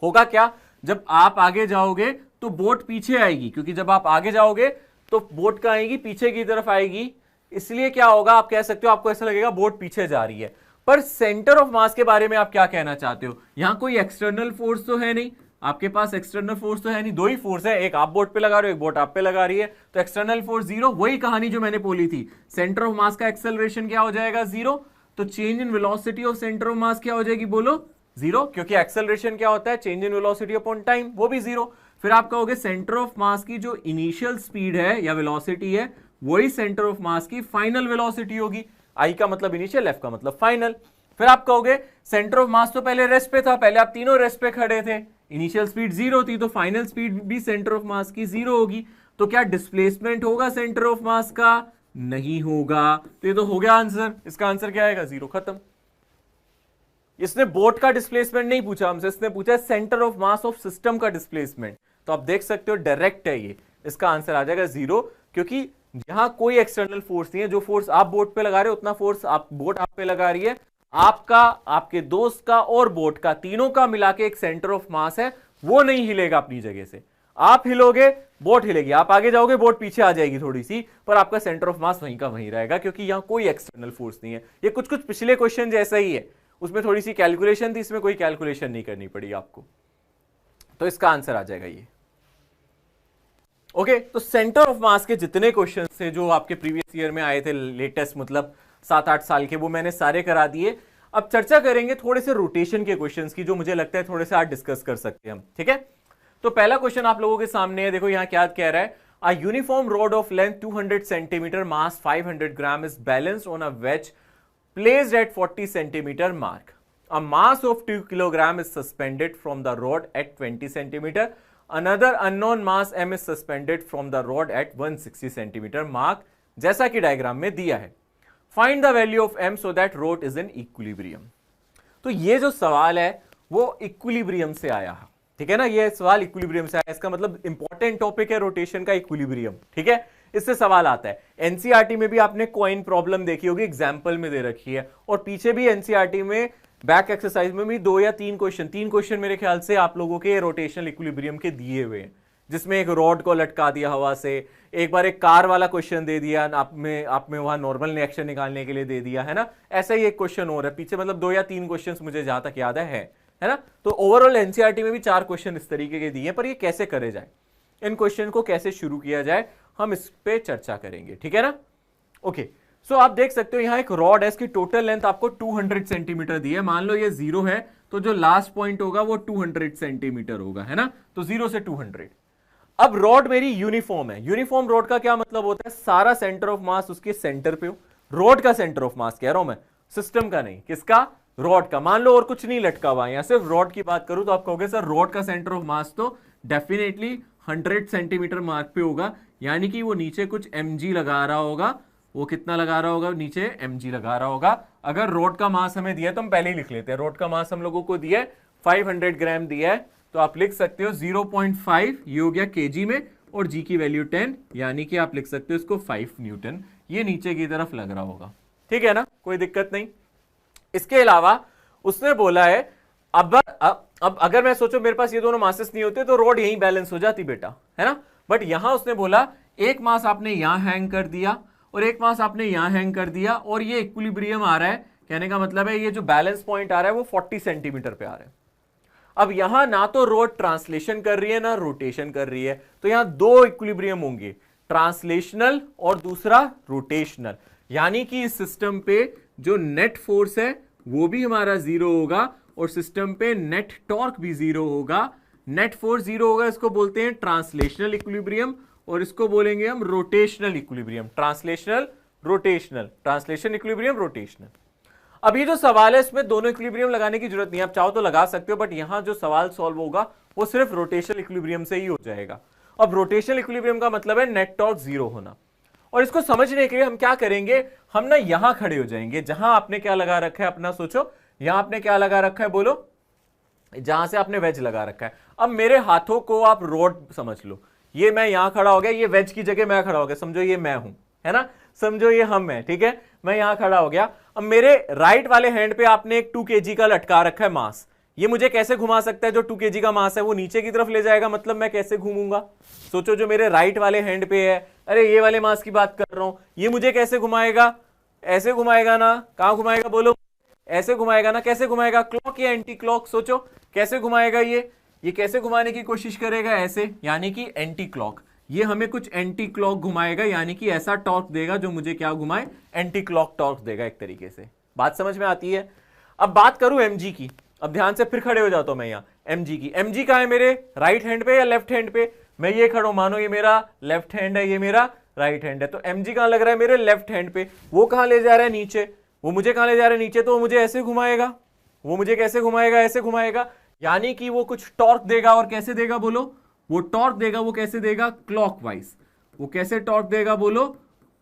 होगा क्या, जब आप आगे जाओगे तो बोट पीछे आएगी, क्योंकि जब आप आगे जाओगे तो बोट का आएगी पीछे की तरफ आएगी, इसलिए क्या होगा, आप कह सकते हो आपको ऐसा लगेगा बोट पीछे जा रही है। पर सेंटर ऑफ मास के बारे में आप क्या कहना चाहते हो, यहां कोई एक्सटर्नल फोर्स तो है नहीं, आपके पास एक्सटर्नल फोर्स तो है नहीं, दो ही फोर्स है, एक आप बोट पे लगा रहे हो, एक बोट आप पे लगा रही है, तो एक्सटर्नल फोर्स जीरो। वही कहानी जो मैंने बोली थी, सेंटर ऑफ मास का एक्सेलरेशन क्या हो जाएगा, जीरो, तो change in velocity of centre of mass क्या हो जाएगी, बोलो जीरो, क्योंकि एक्सेलरेशन क्या होता है, change in velocity upon time, वो भी जीरो। फिर आप कहोगे सेंटर ऑफ मास की जो इनिशियल स्पीड है या वेलोसिटी है वही सेंटर ऑफ मास की फाइनल वेलोसिटी होगी, आई का मतलब इनिशियल, एफ का मतलब फाइनल। फिर आप कहोगे सेंटर ऑफ मास तो पहले रेस्ट पे था, पहले आप तीनों रेस्ट पे खड़े थे, इनिशियल स्पीड जीरो थी, तो फाइनल स्पीड भी सेंटर ऑफ मास की जीरो होगी, तो क्या डिस्प्लेसमेंट होगा सेंटर ऑफ मास का, नहीं होगा, तो ये तो हो गया आंसर, इसका आंसर क्या आएगा, जीरो, खत्म। इसने बोट का डिस्प्लेसमेंट नहीं पूछा हमसे, इसने पूछा centre of mass of system का डिस्प्लेसमेंट, तो आप देख सकते हो डायरेक्ट है ये, इसका आंसर आ जाएगा जीरो, क्योंकि यहां कोई एक्सटर्नल फोर्स नहीं है, जो फोर्स आप बोट पे लगा रहे हो उतना फोर्स आप बोट आप पे लगा रही है, आपका, आपके दोस्त का और बोट का, तीनों का मिला के एक सेंटर ऑफ मास है, वो नहीं हिलेगा अपनी जगह से, आप हिलोगे बोट हिलेगी, आप आगे जाओगे बोट पीछे आ जाएगी थोड़ी सी, पर आपका सेंटर ऑफ मास वहीं का वहीं रहेगा, क्योंकि यहां कोई एक्सटर्नल फोर्स नहीं है। ये कुछ कुछ पिछले क्वेश्चन जैसा ही है, उसमें थोड़ी सी कैलकुलेशन थी, इसमें कोई कैलकुलेशन नहीं करनी पड़ी आपको, तो इसका आंसर आ जाएगा ये। ओके, तो सेंटर ऑफ मास के जितने क्वेश्चन थे जो आपके प्रीवियस ईयर में आए थे, लेटेस्ट मतलब 7-8 साल के, वो मैंने सारे करा दिए। अब चर्चा करेंगे थोड़े से रोटेशन के क्वेश्चंस की, जो मुझे लगता है थोड़े से आज डिस्कस कर सकते हैं हम, ठीक है। तो पहला क्वेश्चन आप लोगों के सामने है, देखो यहां क्या कह रहा है, अ uniform rod of length 200 centimetre, mass 500 gram is balanced on a wedge placed at 40 centimeter mark. A mass of 2 kilogram is suspended from the rod at 20 centimeter. Another unknown mass m is suspended from the rod at 160 centimeter mark, जैसा कि diagram में दिया है. Find the value of m so that rod is in equilibrium. तो ये जो सवाल है वो इक्विलिब्रियम से आया है, ठीक है ना, ये सवाल इक्विलिब्रियम से आया, इसका मतलब इंपॉर्टेंट टॉपिक है रोटेशन का इक्विलिब्रियम, ठीक है, इससे सवाल आता है। एनसीईआरटी में भी आपने कॉइन प्रॉब्लम देखी होगी, एग्जांपल में दे रखी है, और पीछे भी एनसीईआरटी में बैक एक्सरसाइज में भी 2 या 3 क्वेश्चन मेरे ख्याल से आप लोगों के रोटेशनल इक्विलिब्रियम के दिए हुए हैं, जिसमें एक रॉड को लटका दिया हवा से, एक बार एक कार वाला क्वेश्चन दे दिया, आप में वहां नॉर्मल रिएक्शन निकालने के लिए दे दिया है ना, ऐसा ही एक क्वेश्चन हो रहा है पीछे, मतलब 2 या 3 क्वेश्चन मुझे जहां तक याद है ना। तो ओवरऑल एनसीईआरटी में भी 4 क्वेश्चन इस तरीके के दिए, पर ये कैसे करे जाए, इन क्वेश्चन को कैसे शुरू किया जाए, हम इस पे चर्चा करेंगे, ठीक है ना। ओके, सो आप देख सकते हो यहां एक रॉड है, इसकी टोटल लेंथ आपको 200 सेंटीमीटर दी है, मान लो ये 0 है तो जो लास्ट पॉइंट होगा वो 200 सेंटीमीटर होगा, है ना, तो 0 से 200। अब रॉड मेरी यूनिफॉर्म है, यूनिफॉर्म रॉड का क्या मतलब होता है, सारा सेंटर ऑफ मास उसके सेंटर पे हो, रॉड का सेंटर ऑफ मास कह रहा हूं मैं, सिस्टम का नहीं, किसका, रॉड का। मान लो और कुछ नहीं लटका हुआ है, यहां सिर्फ रॉड की बात करूं तो आप कहोगे सर रॉड का सेंटर ऑफ मास तो डेफिनेटली 100 सेंटीमीटर मार्क पे होगा, यानी कि वो नीचे कुछ mg लगा रहा होगा, वो कितना लगा रहा होगा, नीचे mg लगा रहा होगा। अगर रॉड का मास हमें दिया तो हम पहले ही लिख लेते हैं, रॉड का मास हम लोगों को दिया है 500 ग्राम दिया है, तो आप लिख सकते हो 0.5, ये हो गया केजी में, और जी की वैल्यू 10, यानी कि आप लिख सकते हो इसको 5 न्यूटन, ये नीचे की तरफ लग रहा होगा, ठीक है ना, कोई दिक्कत नहीं। इसके अलावा उसने बोला है अब अगर मैं सोचो मेरे पास ये दोनों मासेस नहीं होते तो रोड यहीं बैलेंस हो जाती बेटा, है ना। बट यहां उसने बोला एक मास आपने यहां हैंग कर दिया और एक मास आपने यहां हैंग कर दिया और ये इक्विलिब्रियम आ रहा है, कहने का मतलब है ये जो बैलेंस पॉइंट आ रहा है वो 40 सेंटीमीटर पे आ रहा है। अब यहां ना तो रोड ट्रांसलेशन कर रही है ना रोटेशन कर रही है, तो यहां दो इक्विलिब्रियम होंगे, ट्रांसलेशनल और दूसरा रोटेशनल, यानी कि इस सिस्टम पे जो नेट फोर्स है वो भी हमारा जीरो होगा और सिस्टम पे नेट टॉर्क भी जीरो होगा। नेट फोर्स जीरो होगा, इसको बोलते हैं ट्रांसलेशनल इक्विलिब्रियम और इसको बोलेंगे हम rotational equilibrium. Translational rotational, translation equilibrium rotational. अब ये जो सवाल है इसमें दोनों इक्विलिब्रियम लगाने की जरूरत नहीं है, आप चाहो तो लगा सकते हो, बट यहां जो सवाल सॉल्व होगा वो सिर्फ रोटेशनल इक्विलिब्रियम से ही हो जाएगा। अब रोटेशनल इक्विलिब्रियम का मतलब है नेट टॉर्क जीरो होना। और इसको समझने के लिए हम क्या करेंगे, हम ना यहां खड़े हो जाएंगे जहां आपने क्या लगा रखा है अपना, सोचो यहां आपने क्या लगा रखा है, बोलो, जहां से आपने वेज लगा रखा है। अब मेरे हाथों को आप रोड समझ लो, ये मैं यहां खड़ा हो गया, ये वेज की जगह मैं खड़ा हो गया, समझो ये मैं हूं, है ना, समझो ये हम है, ठीक है, मैं यहां खड़ा हो गया। अब मेरे राइट वाले हैंड पे आपने एक 2 kg का लटका रखा है मास, ये मुझे कैसे घुमा सकता है, जो 2 kg का मास है वो नीचे की तरफ ले जाएगा, मतलब मैं कैसे घूमूंगा, सोचो जो मेरे राइट वाले हैंड पे है, अरे ये वाले मास की बात कर रहा हूं, ये मुझे कैसे घुमाएगा, ऐसे घुमाएगा ना, कहां घुमाएगा बोलो, ऐसे घुमाएगा ना, कैसे घुमाएगा, क्लॉक या एंटी क्लॉक, सोचो कैसे घुमाएगा, ये कैसे घुमाने की कोशिश करेगा, ऐसे, यानी कि एंटी क्लॉक, ये हमें कुछ एंटी क्लॉक घुमाएगा, यानी कि ऐसा टॉर्क देगा जो मुझे क्या घुमाए, एंटी क्लॉक टॉर्क देगा एक तरीके से। बात समझ में आती है। अब बात करूं mg की, अब ध्यान से फिर खड़े हो जाता हूं मैं यहां, mg की, mg कहां है मेरे राइट हैंड पे या लेफ्ट हैंड पे, मैं ये खड़ा हूं, मानो ये मेरा लेफ्ट हैंड है, ये मेरा राइट हैंड है, तो mg कहां लग रहा है मेरे लेफ्ट हैंड पे, वो कहां ले जा रहा है नीचे, वो मुझे कहां ले जा रहा है नीचे, तो वो मुझे ऐसे घुमाएगा, वो मुझे कैसे घुमाएगा, ऐसे घुमाएगा, यानी कि वो कुछ टॉर्क देगा, और कैसे देगा बोलो, वो टॉर्क देगा, वो कैसे देगा, क्लॉकवाइज, वो कैसे टॉर्क देगा बोलो,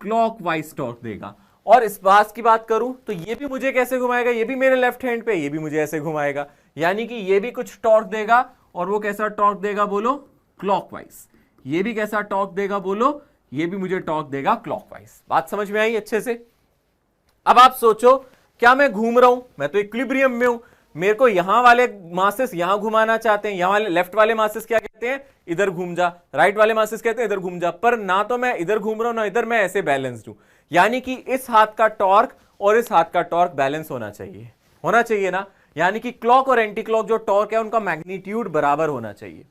क्लॉकवाइज टॉर्क देगा। और इस बात की बात करूं तो ये भी मुझे कैसे घुमाएगा, ये भी मेरे लेफ्ट हैंड पे, ये भी मुझे ऐसे घुमाएगा, यानी कि ये भी कुछ टॉर्क देगा, और वो कैसा टॉर्क देगा बोलो, क्लॉकवाइज, ये भी कैसा टॉर्क देगा बोलो, ये भी मुझे टॉर्क देगा क्लॉकवाइज। बात समझ में आई अच्छे से। अब आप सोचो क्या मैं घूम रहा हूं, मैं तो इक्विलिब्रियम में हूं, मेरे को यहां वाले मासेस यहां घुमाना चाहते हैं, यहां वाले लेफ्ट वाले मासेस क्या कहते हैं, इधर घूम जा, राइट वाले मासेस कहते हैं इधर घूम जा, पर ना तो मैं इधर घूम रहा हूं ना इधर, मैं ऐसे बैलेंस्ड हूं, यानी कि इस हाथ का टॉर्क और इस हाथ का टॉर्क बैलेंस होना चाहिए ना, यानी कि क्लॉक और एंटी क्लॉक जो टॉर्क है उनका मैग्नीट्यूड बराबर होना चाहिए,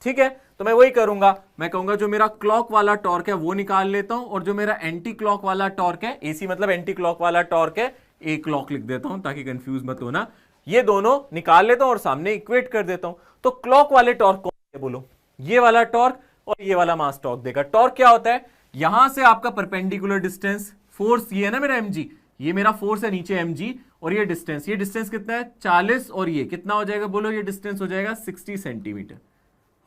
ठीक है। तो मैं वही करूंगा, मैं कहूंगा जो मेरा क्लॉक वाला टॉर्क है वो निकाल लेता हूं, और जो मेरा एंटी क्लॉक वाला टॉर्क है, एसी मतलब एंटी क्लॉक वाला टॉर्क है, ए क्लॉक लिख देता हूं ताकि कंफ्यूज मत होना, ये दोनों निकाल लेता हूं और सामने इक्वेट कर देता हूं। तो क्लॉक वाले टॉर्क कौन है बोलो, ये वाला टॉर्क और ये वाला मास टॉर्क देगा। टॉर्क क्या होता है, यहां से आपका परपेंडिकुलर डिस्टेंस, फोर्स ये है ना मेरा mg, ये मेरा फोर्स है नीचे mg, और ये डिस्टेंस कितना है 40, और ये कितना हो जाएगा बोलो, ये डिस्टेंस हो जाएगा 60 सेंटीमीटर,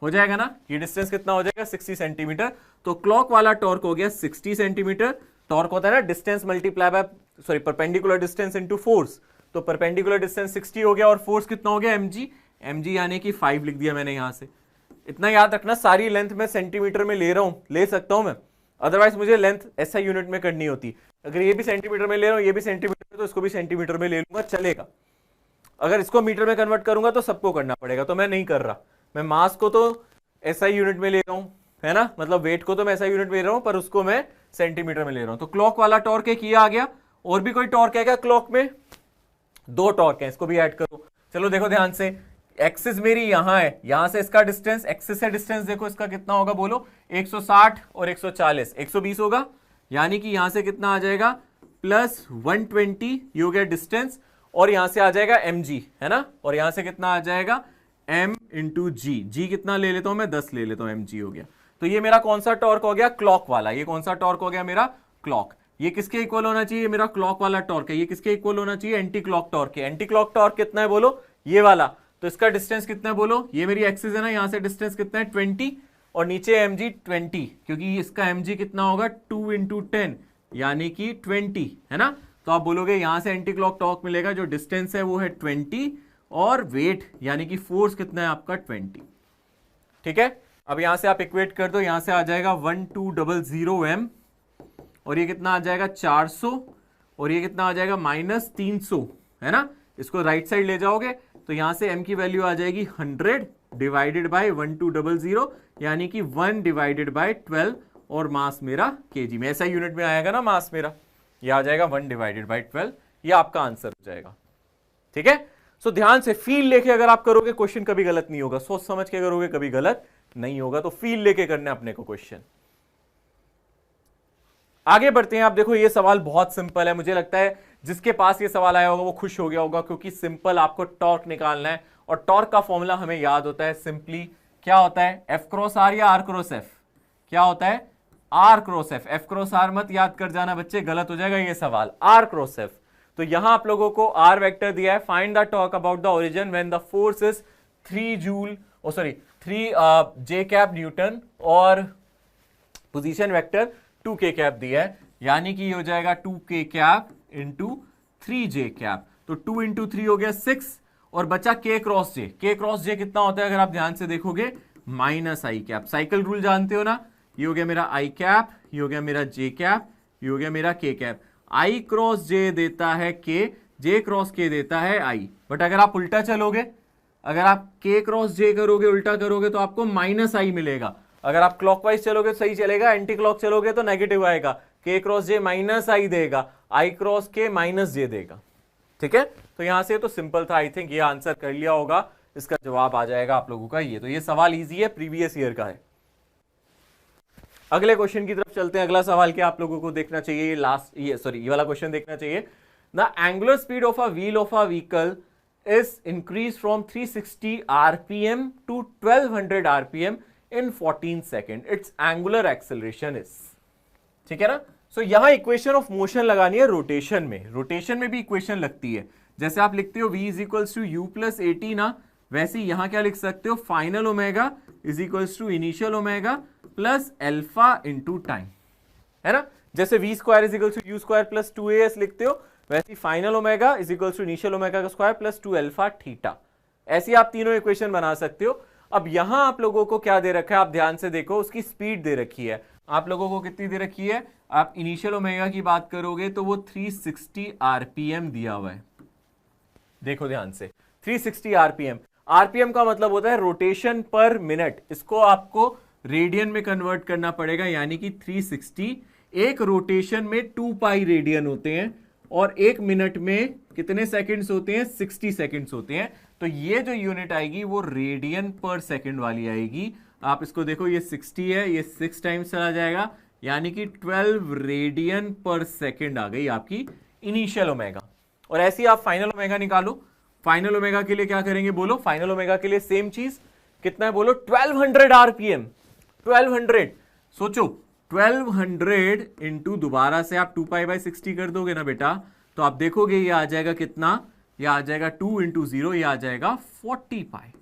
हो जाएगा ना, ये डिस्टेंस कितना हो जाएगा 60 सेंटीमीटर। तो क्लॉक वाला टॉर्क हो गया 60 सेंटीमीटर, टॉर्क होता है ना distance multiply by perpendicular distance into force, तो परपेंडिकुलर डिस्टेंस 60 हो गया और फोर्स कितना हो गया mg यानी कि 5 लिख दिया मैंने यहां से। इतना याद रखना, सारी लेंथ मैं सेंटीमीटर में ले रहा हूं, ले सकता हूं मैं, अदरवाइज मुझे लेंथ ऐसा यूनिट में करनी होती, अगर ये भी सेंटीमीटर में ले रहा हूं, ये भी सेंटीमीटर, तो इसको भी सेंटीमीटर में ले लूंगा चलेगा। अगर इसको मीटर में कन्वर्ट करूंगा तो सबको करना पड़ेगा, तो मैं नहीं कर रहा, मैं मास को तो ऐसा यूनिट में ले रहा हूं, है ना, मतलब वेट को तो मैं ऐसा यूनिट में ले रहा हूं, पर उसको मैं सेंटीमीटर में ले रहा हूं। तो क्लॉक वाला टॉर्क एक ये आ गया, और भी कोई टॉर्क है क्या क्लॉक में, दो टॉर्क है, इसको भी ऐड करो। चलो देखो ध्यान से, एक्सिस मेरी यहां है, यहां से इसका डिस्टेंस, एक्सिस से डिस्टेंस देखो इसका कितना होगा बोलो, 160 और 140, 120 होगा, यानी कि यहां से कितना आ जाएगा प्लस 120, ये हो गया डिस्टेंस, और यहां से आ जाएगा mg, है ना, और यहां से कितना आ जाएगा m इंटू जी कितना ले लेता हूं मैं, 10 ले लेता हूं, mg हो गया। तो ये मेरा कौन सा टॉर्क हो गया, क्लॉक वाला, ये कौन सा टॉर्क हो गया मेरा, क्लॉक। ये किसके इक्वल होना चाहिए, मेरा क्लॉक वाला टॉर्क है, ये किसके इक्वल होना चाहिए, एंटी क्लॉक टॉर्क है। एंटी क्लॉक टॉर्क कितना है बोलो, ये वाला, तो इसका डिस्टेंस कितना है बोलो, ये मेरी एक्सिस है ना, यहां से डिस्टेंस कितना है 20, और नीचे mg 20, क्योंकि इसका mg कितना होगा 2 इंटू 10 यानी कि 20, है ना। तो आप बोलोगे यहां से एंटी क्लॉक टॉर्क मिलेगा, जो डिस्टेंस है वो है 20, और वेट यानी कि फोर्स कितना है आपका 20, ठीक है। अब यहां से आप इक्वेट कर दो, यहां से आ जाएगा 1200 m, और ये कितना आ जाएगा 400, और ये कितना आ जाएगा -300, है ना। इसको राइट साइड ले जाओगे तो यहां से m की वैल्यू आ जाएगी 100 डिवाइडेड बाय 1200, यानी कि 1 डिवाइडेड बाय 12, और मास मेरा केजी में, ऐसा यूनिट में आएगा ना मास मेरा, ये आ जाएगा 1 डिवाइडेड बाय 12, ये आपका आंसर हो जाएगा। ठीक है, सो ध्यान से फील लेके अगर आप करोगे क्वेश्चन कभी गलत नहीं होगा, सोच समझ के करोगे कभी गलत नहीं होगा, तो फील लेके करना अपने को क्वेश्चन। आगे बढ़ते हैं। आप देखो ये सवाल बहुत सिंपल है, मुझे लगता है जिसके पास ये सवाल आया होगा वो खुश हो गया होगा, क्योंकि सिंपल आपको टॉर्क निकालना है, और टॉर्क का फॉर्मूला हमें याद होता है सिंपली, क्या होता है, F क्रॉस आर या R क्रॉस F, क्या होता है, R cross F। F cross R मत याद कर जाना बच्चे, गलत हो जाएगा ये सवाल, R क्रॉस F। तो यहां आप लोगों को R वेक्टर दिया है, find the torque about the origin when the force is 3 joule, oh sorry 3 J cap newton, और पोजीशन वेक्टर 2 K कैप दिया है, यानी कि ये हो जाएगा 2 K cap into 3 J cap, तो 2 इंटू 3 हो गया 6, और बचा K cross J। K cross J कितना होता है अगर आप ध्यान से देखोगे, -I कैप। साइकिल रूल जानते हो ना, ये हो गया मेरा I कैप, ये हो गया मेरा J कैप, ये हो गया मेरा K cap. I cross J देता है K, J क्रॉस K देता है I, बट अगर आप उल्टा चलोगे, अगर आप K क्रॉस J करोगे, उल्टा करोगे तो आपको -I मिलेगा। अगर आप क्लॉकवाइज चलोगे तो सही चलेगा, एंटी क्लॉक चलोगे तो नेगेटिव आएगा, K क्रॉस J -I देगा, I क्रॉस K -J देगा। ठीक है, तो यहां से तो सिंपल था, आई थिंक ये आंसर कर लिया होगा, इसका जवाब आ जाएगा आप लोगों का ये। तो ये सवाल इजी है, प्रीवियस ईयर का है। अगले क्वेश्चन की तरफ चलते हैं। अगला सवाल क्या आप लोगों को देखना चाहिए, ये वाला क्वेश्चन देखना चाहिए। The angular speed of a wheel of a vehicle is increase from 360 rpm to 1200 rpm in 14 second, it's angular acceleration is. ठीक है ना, सो यहां इक्वेशन ऑफ मोशन लगानी है रोटेशन में, रोटेशन में भी इक्वेशन लगती है, जैसे आप लिखते हो v is equals to u plus a t ना, वैसे यहां क्या लिख सकते हो, final omega is equals to initial omega plus alpha into time, है ना। जैसे v square is equals to u square plus 2as लिखते हो, वैसे final omega is equals to initial omega का स्क्वायर प्लस 2 अल्फा थीटा, ऐसी आप तीनों इक्वेशन बना सकते हो। अब यहां आप लोगों को क्या दे रखा है, आप ध्यान से देखो, उसकी स्पीड दे रखी है आप लोगों को, कितनी दे रखी है, आप इनिशियल ओमेगा की बात करोगे तो वो 360 rpm दिया हुआ है, देखो ध्यान से 360 rpm। rpm का मतलब होता है रोटेशन पर मिनट, इसको आपको रेडियन में कन्वर्ट करना पड़ेगा, यानी कि 360, एक रोटेशन में 2 पाई रेडियन होते हैं, और एक मिनट में कितने सेकंड्स होते हैं, 60 सेकंड्स होते हैं। तो ये जो यूनिट आएगी वो रेडियन पर सेकंड वाली आएगी। आप इसको देखो, ये 60 है, ये 6 टाइम्स चला जाएगा, यानी कि 12 रेडियन पर सेकंड आ गई आपकी इनिशियल ओमेगा। और ऐसे ही आप फाइनल ओमेगा निकालो, फाइनल ओमेगा के लिए क्या करेंगे बोलो, फाइनल ओमेगा के लिए सेम चीज, कितना है बोलो, 1200 rpm, 1200, सोचो 1200 इंटू, दोबारा से आप 2 पाई बाई 60 कर दोगे ना बेटा, तो आप देखोगे ये आ जाएगा कितना, ये आ जाएगा 2 इंटू 0, ये आ जाएगा 40 पाई,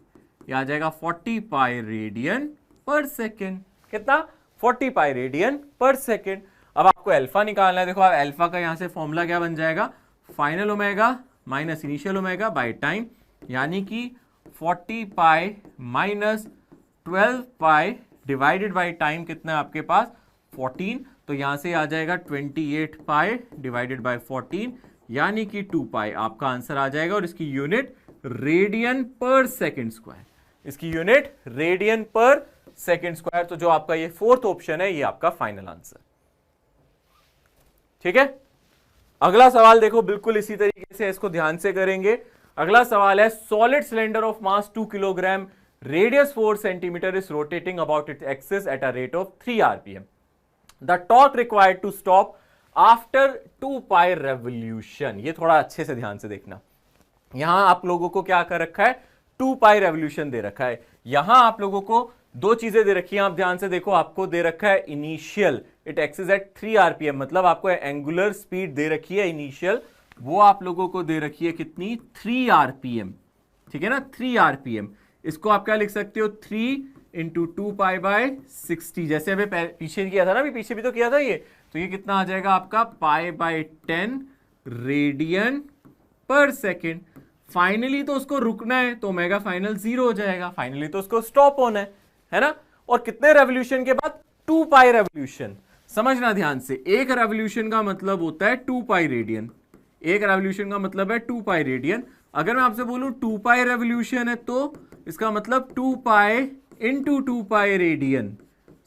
ये आ जाएगा 40 पाई रेडियन पर सेकेंड, कितना, 40 पाई रेडियन पर सेकेंड। अब आपको अल्फा निकालना है, देखो आप अल्फा का यहां से फॉर्मूला क्या बन जाएगा, final omega minus initial omega by time, यानी कि 40 pi minus 12 pi divided by time, कितना है आपके पास 14, तो यहां से आ जाएगा 28 पाई डिवाइडेड बाय 14, यानी कि 2 पाई आपका आंसर आ जाएगा, और इसकी यूनिट रेडियन पर सेकेंड स्क्वायर, इसकी यूनिट रेडियन पर सेकेंड स्क्वायर। तो जो आपका ये फोर्थ ऑप्शन है, ये आपका फाइनल आंसर। ठीक है, अगला सवाल देखो बिल्कुल इसी तरीके से, इसको ध्यान से करेंगे। अगला सवाल है, solid cylinder of mass 2 kilogram, radius 4 centimetre is rotating about its axis at a rate of 3 rpm, the torque required to stop after 2 pi revolution. ये थोड़ा अच्छे से ध्यान से देखना, यहां आप लोगों को क्या कर रखा है, 2 पाई रेवोल्यूशन दे रखा है। यहां आप लोगों को दो चीजें दे रखी हैं, आप ध्यान से देखो, आपको दे रखा है initial, it axis at 3 rpm, मतलब आपको एंगुलर स्पीड दे रखी है इनिशियल, वो आप लोगों को दे रखी है कितनी, 3 rpm। ठीक है ना, 3 rpm, इसको आप क्या लिख सकते हो, 3 इंटू 2 पाई बाय 60, जैसे अभी पीछे किया था ना, अभी पीछे भी तो किया था ये, तो ये कितना आ जाएगा आपका पाई बाय 10 रेडियन पर सेकेंड। फाइनली तो उसको रुकना है, तो ओमेगा फाइनल 0 हो जाएगा, फाइनली तो उसको स्टॉप होना है ना। और कितने रेवोल्यूशन के बाद, 2 पाई रेवोल्यूशन, समझना ध्यान से, एक रेवोल्यूशन का मतलब होता है 2 पाई रेडियन। एक रेवोल्यूशन का मतलब है 2 पाई रेडियन। अगर मैं आपसे बोलूं 2 पाई रेवोल्यूशन है तो इसका मतलब 2 पाई इंटू 2 पाई रेडियन।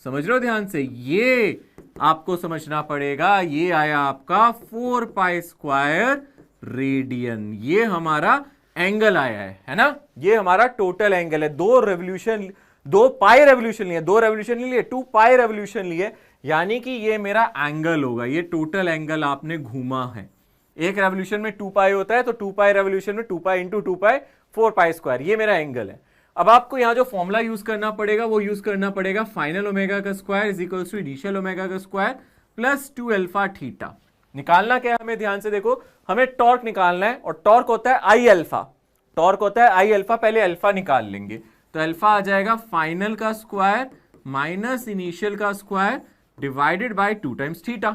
समझ रहे हो ध्यान से, ये आपको समझना पड़ेगा। ये आया आपका 4 पाई स्क्वायर रेडियन, ये हमारा एंगल आया है ना। ये हमारा टोटल एंगल है। 2 रेवोल्यूशन, 2 पाई रेवोल्यूशन लिए, 2 रेवोल्यूशन नहीं लिए, 2 पाई रेवोल्यूशन लिए, यानी कि ये मेरा एंगल होगा। ये टोटल एंगल आपने घूमा है। एक रेवोल्यूशन में 2 पाई होता है, तो 2 पाई रेवोल्यूशन में 2 पाई इंटू 2 पाई 4 पाई स्क्वायर, ये मेरा एंगल है। अब आपको यहां जो फॉर्मूला यूज करना पड़ेगा वो यूज करना पड़ेगा फाइनल ओमेगा का square is equals to initial omega का स्क्वायर प्लस 2 अल्फा थीटा। निकालना क्या है हमें, ध्यान से देखो, हमें टॉर्क निकालना है और टॉर्क होता है आई अल्फा। टॉर्क होता है आई अल्फा, पहले अल्फा निकाल लेंगे। तो अल्फा आ जाएगा फाइनल का स्क्वायर माइनस इनिशियल का square divided by 2 times theta.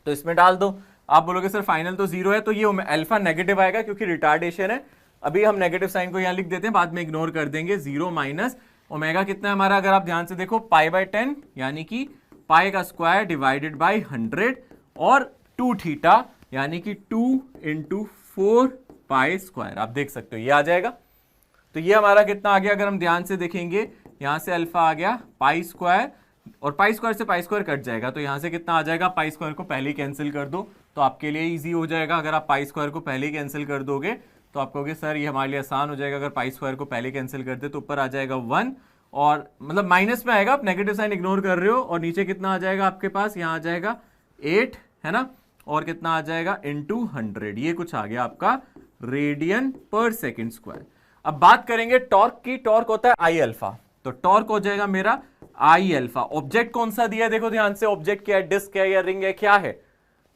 तो इसमें डाल दो। आप बोलोगे सर फाइनल तो 0 है, तो ये अल्फा नेगेटिव आएगा क्योंकि रिटार्डेशन है। अभी हम नेगेटिव साइन को यहां लिख देते हैं, बाद में इग्नोर कर देंगे। 0 माइनस ओमेगा कितना है हमारा, अगर आप ध्यान से देखो पाई बाय 10, यानी कि पाई का स्क्वायर डिवाइडेड बाय 100 और 2 थीटा यानी कि 2 इंटू 4 पाई स्क्वायर। आप देख सकते हो ये आ जाएगा। तो ये हमारा कितना आ गया, अगर हम ध्यान से देखेंगे यहां से अल्फा आ गया पाई स्क्वायर, और पाई स्क्वायर से पाई स्क्वायर कट जाएगा, तो यहां से कितना आ जाएगा, पाई स्क्वायर को पहले ही कैंसिल कर दो तो आपके लिए इजी हो जाएगा। अगर आप पाई स्क्वायर को पहले ही कैंसिल कर दोगे तो आप कहोगे सर ये हमारे लिए आसान हो जाएगा। अगर पाई स्क्वायर को पहले कैंसिल करते तो ऊपर आ जाएगा 1, और मतलब माइनस में आएगा, आप नेगेटिव साइन इग्नोर कर रहे हो, और नीचे कितना आ जाएगा आपके पास, यहाँ आ जाएगा 8 है ना, और कितना आ जाएगा इंटू 100, ये कुछ आ गया आपका रेडियन पर सेकेंड स्क्वायर। अब बात करेंगे टॉर्क की। टॉर्क होता है आई अल्फा, तो टॉर्क हो जाएगा मेरा आई अल्फा। ऑब्जेक्ट कौन सा दिया है, देखो ध्यान से, ऑब्जेक्ट क्या है, डिस्क है या रिंग है, क्या है,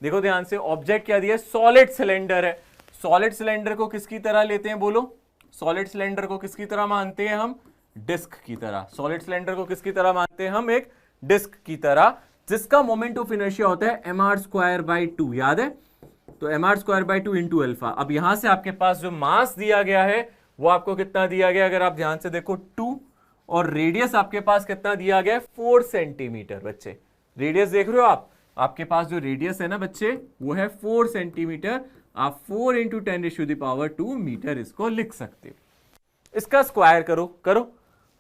देखो ध्यान से, ऑब्जेक्ट क्या दिया है, सॉलिड सिलेंडर है। सॉलिड सिलेंडर को किसकी तरह लेते हैं, बोलो, सॉलिड सिलेंडर को किसकी तरह मानते हैं हम, डिस्क की तरह। सॉलिड सिलेंडर को किसकी तरह मानते हैं हम, एक डिस्क की तरह, जिसका मोमेंट ऑफ इनर्शिया होता है mr²/2, याद है, तो mr²/2 इंटू अल्फा। अब यहां से आपके पास जो मास दिया गया है वो आपको कितना दिया गया, अगर आप ध्यान से देखो 2, और रेडियस आपके पास कितना दिया गया है 4 सेंटीमीटर। बच्चे रेडियस देख रहे हो आप, आपके पास जो रेडियस है ना बच्चे वो है 4 सेंटीमीटर। आप 4 इंटू 10⁻²मीटर मीटर इसको लिख सकते हो। इसका स्क्वायर करो,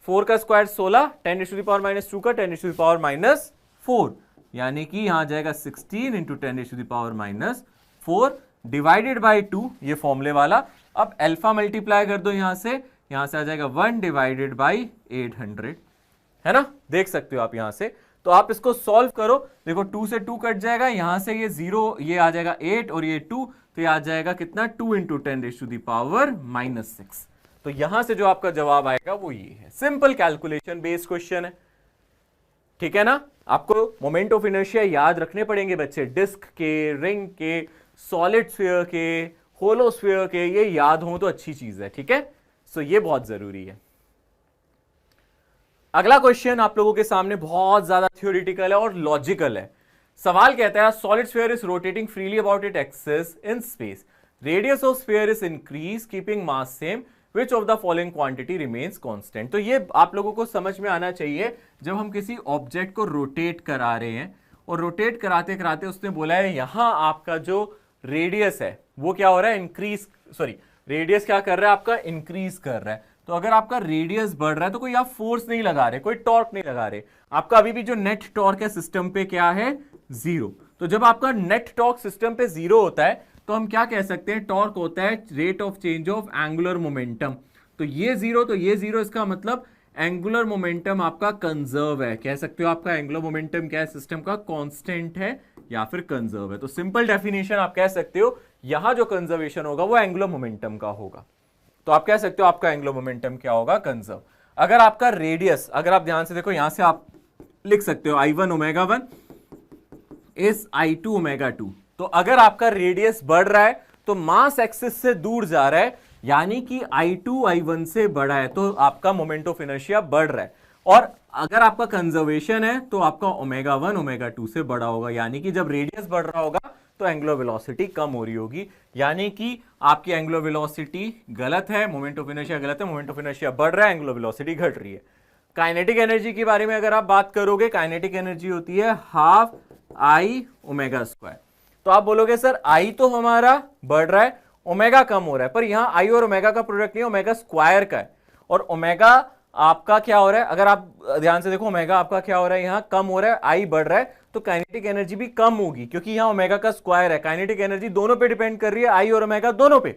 4 का स्क्वायर 16, 10⁻⁻² का 10⁻⁻⁴, यानी कि यहां आ जाएगा 16 इंटू 10⁻⁻⁴ डिवाइडेड बाई 2, ये फॉर्मूले वाला। अब अल्फा मल्टीप्लाई कर दो यहां से आ जाएगा 1 डिवाइडेड बाई 800, है ना, देख सकते हो आप यहां से। तो आप इसको सॉल्व करो, देखो 2 से 2 कट जाएगा, यहां से ये 0, ये आ जाएगा 8 और ये 2, तो ये आ जाएगा कितना 2 इंटू 10⁻⁻⁻⁶। तो यहां से जो आपका जवाब आएगा वो ये है। सिंपल कैलकुलेशन बेस्ड क्वेश्चन है, ठीक है ना। आपको मोमेंट ऑफ इनर्शिया याद रखने पड़ेंगे बच्चे, डिस्क के, रिंग के, सॉलिड स्फीयर के, होलो स्फीयर के, ये याद हो तो अच्छी चीज है, ठीक है। सो ये बहुत जरूरी है। अगला क्वेश्चन आप लोगों के सामने बहुत ज्यादा थ्योरेटिकल है और लॉजिकल है। सवाल कहता है solid sphere is rotating freely about it axis in space, radius of sphere is increase keeping mass same, which of the following quantity remains constant. तो ये आप लोगों को समझ में आना चाहिए, जब हम किसी ऑब्जेक्ट को रोटेट करा रहे हैं और रोटेट कराते कराते उसने बोला है यहां आपका जो रेडियस है वो क्या हो रहा है, इंक्रीज, सॉरी रेडियस क्या कर रहा है आपका, इंक्रीज कर रहा है। तो अगर आपका रेडियस बढ़ रहा है तो कोई आप फोर्स नहीं लगा रहे, कोई टॉर्क नहीं लगा रहे, आपका अभी भी जो नेट टॉर्क है सिस्टम पे क्या है, 0। तो जब आपका नेट टॉर्क सिस्टम पे 0 होता है तो हम क्या कह सकते हैं, टॉर्क होता है rate of change of angular momentum. तो ये 0, तो ये 0, इसका मतलब एंगुलर मोमेंटम आपका कंजर्व है। कह सकते हो आपका एंगुलर मोमेंटम क्या है, सिस्टम का कांस्टेंट है या फिर कंजर्व है। तो सिंपल डेफिनेशन आप कह सकते हो यहां जो कंजर्वेशन होगा वो एंगुलर मोमेंटम का होगा। तो आप कह सकते हो आपका एंगुलर मोमेंटम क्या होगा, कंजर्व। अगर आपका रेडियस, अगर आप ध्यान से देखो यहां से आप लिख सकते हो I1 ω1 इज I2 ω2। तो अगर आपका रेडियस बढ़ रहा है तो मास एक्सिस से दूर जा रहा है, यानी कि I2 I1 से बड़ा है, तो आपका मोमेंट ऑफ इनर्शिया बढ़ रहा है। और अगर आपका कंजर्वेशन है तो आपका ω1 ω2 से बड़ा होगा, यानी कि जब रेडियस बढ़ रहा होगा तो एंगुलर वेलोसिटी कम हो रही होगी, यानी कि आपकी एंगुलर वेलोसिटी गलत है, मोमेंट ऑफ इनर्शिया गलत है, मोमेंट ऑफ इनर्शिया बढ़ रहा है, एंगुलर वेलोसिटी घट रही है। काइनेटिक एनर्जी के बारे में अगर आप बात करोगे, काइनेटिक एनर्जी होती है हाफ आई ओमेगा स्क्वायर। तो आप बोलोगे सर आई तो हमारा बढ़ रहा है, ओमेगा कम हो रहा है, पर यहां आई और ओमेगा का प्रोडक्ट नहीं, ओमेगा स्क्वायर का है, और ओमेगा आपका क्या हो रहा है, अगर आप ध्यान से देखो ओमेगा आपका क्या हो रहा है, यहां कम हो रहा है, आई बढ़ रहा है, तो काइनेटिक एनर्जी भी कम होगी, क्योंकि यहां ओमेगा का स्क्वायर है। काइनेटिक एनर्जी दोनों पे डिपेंड कर रही है, आई और ओमेगा दोनों पे।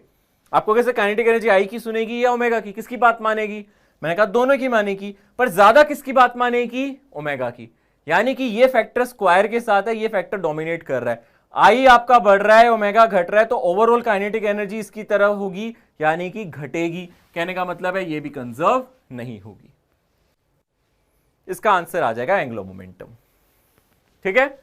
आपको कैसे काइनेटिक एनर्जी आई की सुनेगी या ओमेगा की, किसकी बात मानेगी? मैंने कहा दोनों की मानेगी, पर ज्यादा किसकी बात मानेगी? ओमेगा की। यानी कि ये फैक्टर स्क्वायर के साथ है, ये फैक्टर डोमिनेट कर रहा है, आई आपका बढ़ रहा है, ओमेगा घट रहा है, तो ओवरऑल काइनेटिक एनर्जी इसकी तरह होगी, यानी कि घटेगी। कहने का मतलब है ये भी कंजर्व नहीं होगी। इसका आंसर आ जाएगा एंगुलर मोमेंटम। ठीक है,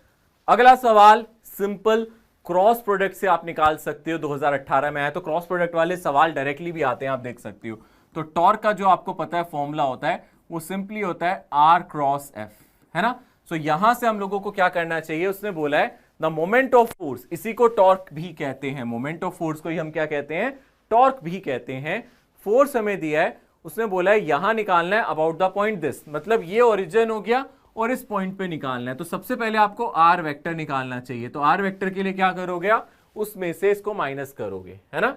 अगला सवाल सिंपल क्रॉस प्रोडक्ट से आप निकाल सकते हो, 2018 में आया, तो क्रॉस प्रोडक्ट वाले सवाल डायरेक्टली भी आते हैं, आप देख सकते हो। तो टॉर्क का जो आपको पता है फॉर्मूला होता है वो सिंपली होता है R क्रॉस F, है ना। सो यहां से हम लोगों को क्या करना चाहिए, उसने बोला है द मोमेंट ऑफ फोर्स, इसी को टॉर्क भी कहते हैं, मोमेंट ऑफ फोर्स को ही हम क्या कहते हैं, टॉर्क भी कहते हैं। फोर्स हमें दिया है, उसने बोला है यहां निकालना है अबाउट द पॉइंट दिस, मतलब ये ओरिजिन हो गया और इस पॉइंट पे निकालना है। तो सबसे पहले आपको आर वेक्टर निकालना चाहिए, तो आर वेक्टर के लिए क्या करोगे आप, उसमें से इसको माइनस करोगे, है ना।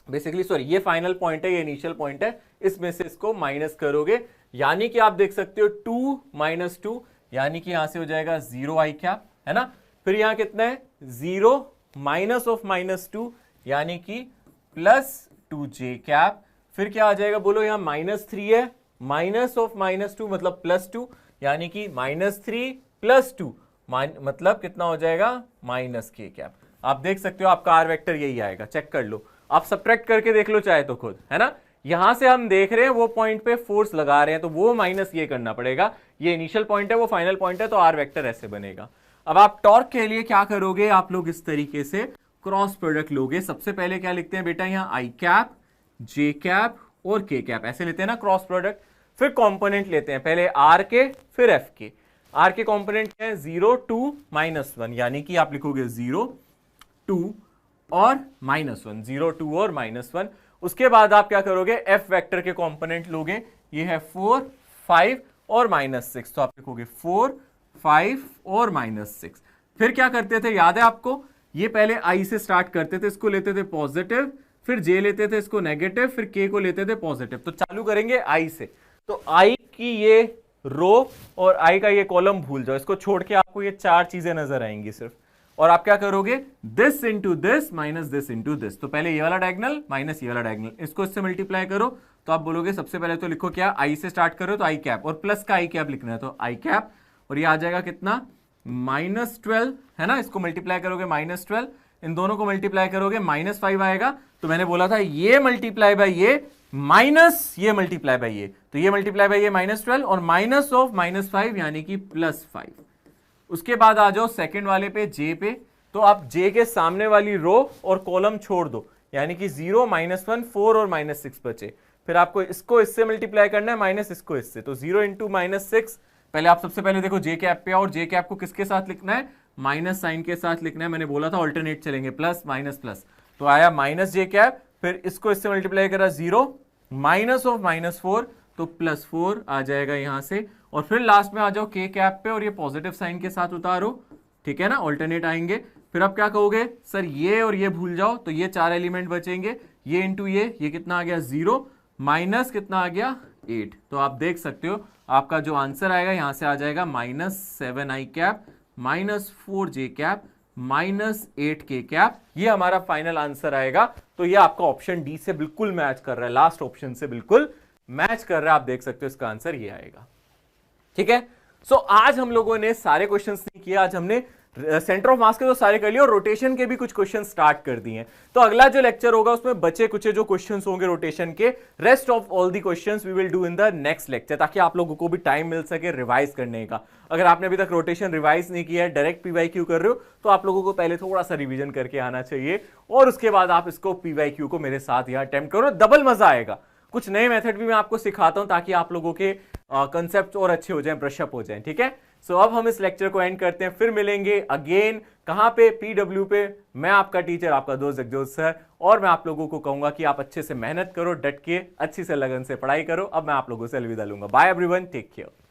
बेसिकली सॉरी, ये फाइनल पॉइंट है, ये इनिशियल पॉइंट है, इसमें से इसको माइनस करोगे, यानी कि आप देख सकते हो 2 - 2, यानी कि यहां से हो जाएगा 0 आई कैप, है ना। फिर यहां कितना है 0 माइनस ऑफ -2, यानी कि +2 जे कैप। फिर क्या आ जाएगा बोलो, यहां -3 है, माइनस ऑफ -2 मतलब +2, यानी कि -3 + 2 मतलब कितना हो जाएगा -k कैप। आप देख सकते हो आपका आर वेक्टर यही आएगा, चेक कर लो, आप सब्ट्रैक्ट करके देख लो चाहे तो खुद, है ना। यहां से हम देख रहे हैं वो पॉइंट पे फोर्स लगा रहे हैं, तो वो माइनस ये करना पड़ेगा, ये इनिशियल पॉइंट है, वो फाइनल पॉइंट है, तो आर वेक्टर ऐसे बनेगा। अब आप टॉर्क के लिए क्या करोगे, आप लोग इस तरीके से क्रॉस प्रोडक्ट लोगे। सबसे पहले क्या लिखते हैं बेटा, यहाँ आई कैप, जे कैप और के कैप, ऐसे लेते हैं ना क्रॉस प्रोडक्ट। फिर कंपोनेंट लेते हैं, पहले आर के फिर एफ के। आर के कंपोनेंट क्या है 0 2 -1, यानी कि आप लिखोगे 0 2 और -1, 0 2 और -1। उसके बाद आप क्या करोगे, एफ वेक्टर के कंपोनेंट लोगे, ये है 4 5 और -6, तो आप लिखोगे 4 5 और -6। फिर क्या करते थे याद है आपको, ये पहले आई से स्टार्ट करते थे, इसको लेते थे पॉजिटिव, फिर जे लेते थे इसको नेगेटिव, फिर के को लेते थे पॉजिटिव। तो चालू करेंगे आई से, तो आई की ये रो और आई का ये कॉलम भूल जाओ, इसको छोड़ के आपको ये 4 चीजें नजर आएंगी सिर्फ। और आप क्या करोगे, this into this minus this into this, तो पहले ये वाला डायगोनल माइनस ये वाला डायगोनल, इसको इससे मल्टीप्लाई करो। तो आप बोलोगे सबसे पहले तो लिखो क्या, आई से स्टार्ट करो तो आई कैप, और प्लस का आई कैप लिखना है, तो आई कैप, और ये आ जाएगा कितना -12, है ना। इसको मल्टीप्लाई करोगे -12, इन दोनों को मल्टीप्लाई करोगे -5 आएगा। तो मैंने बोला था ये मल्टीप्लाई बाय ये माइनस ये मल्टीप्लाई बाय ये, तो ये मल्टीप्लाई बाय ये -12 और माइनस ऑफ -5 यानी कि +5। उसके बाद आ जाओ सेकंड वाले पे, जे पे, तो आप जे के सामने वाली रो और कॉलम छोड़ दो, यानी कि 0 -1 4 और -6 बचे। फिर आपको इसको इससे मल्टीप्लाई करना है, माइनस इसको इससे, तो 0 इंटू -6। पहले आप सबसे पहले देखो जे कैप पे आओ, जे कैप को किसके साथ लिखना है, माइनस साइन के साथ लिखना है। मैंने बोला था ऑल्टरनेट चलेंगे, प्लस माइनस प्लस, तो आया माइनस जे कैप, फिर इसको इससे मल्टीप्लाई करा 0 माइनस ऑफ -4, तो +4 आ जाएगा यहां से। और फिर लास्ट में आ जाओ के कैप पे और ये पॉजिटिव साइन के साथ उतारो, ठीक है ना, ऑल्टरनेट आएंगे। फिर आप क्या कहोगे, सर ये और ये भूल जाओ, तो ये 4 एलिमेंट बचेंगे, ये इंटू ये कितना आ गया 0 माइनस कितना आ गया 8। तो आप देख सकते हो आपका जो आंसर आएगा यहां से आ जाएगा -7 आई कैप -4 जे कैप -8 के कैप, ये हमारा फाइनल आंसर आएगा। तो ये आपका ऑप्शन डी से बिल्कुल मैच कर रहा है, लास्ट ऑप्शन से बिल्कुल मैच कर रहा है, आप देख सकते हो इसका आंसर ये आएगा। ठीक है, सो आज हम लोगों ने सारे क्वेश्चंस नहीं किए, आज हमने सेंटर ऑफ मास के तो सारे कर लिए और रोटेशन के भी कुछ क्वेश्चन स्टार्ट कर दिए हैं। तो अगला जो लेक्चर होगा उसमें बचे कुछ जो क्वेश्चंस होंगे रोटेशन के, rest of all the questions we will do in the next lecture, ताकि आप लोगों को भी टाइम मिल सके रिवाइज करने का। अगर आपने अभी तक रोटेशन रिवाइज नहीं किया है, डायरेक्ट पीवाईक्यू कर रहे हो, तो आप लोगों को पहले थोड़ा सा रिविजन करके आना चाहिए और उसके बाद आप इसको पीवाईक्यू को मेरे साथ यहाँ अटेम्प्ट करो, डबल मजा आएगा। कुछ नए मेथड भी मैं आपको सिखाता हूं ताकि आप लोगों के कंसेप्ट और अच्छे हो जाएं, ब्रशअप हो जाएं। ठीक है, सो अब हम इस लेक्चर को एंड करते हैं, फिर मिलेंगे अगेन कहां पे, PW पे। मैं आपका टीचर, आपका दोस्त जगजोत सर, और मैं आप लोगों को कहूंगा कि आप अच्छे से मेहनत करो, डट के अच्छी से लगन से पढ़ाई करो। अब मैं आप लोगों से अलविदा लूंगा। Bye everyone, take care.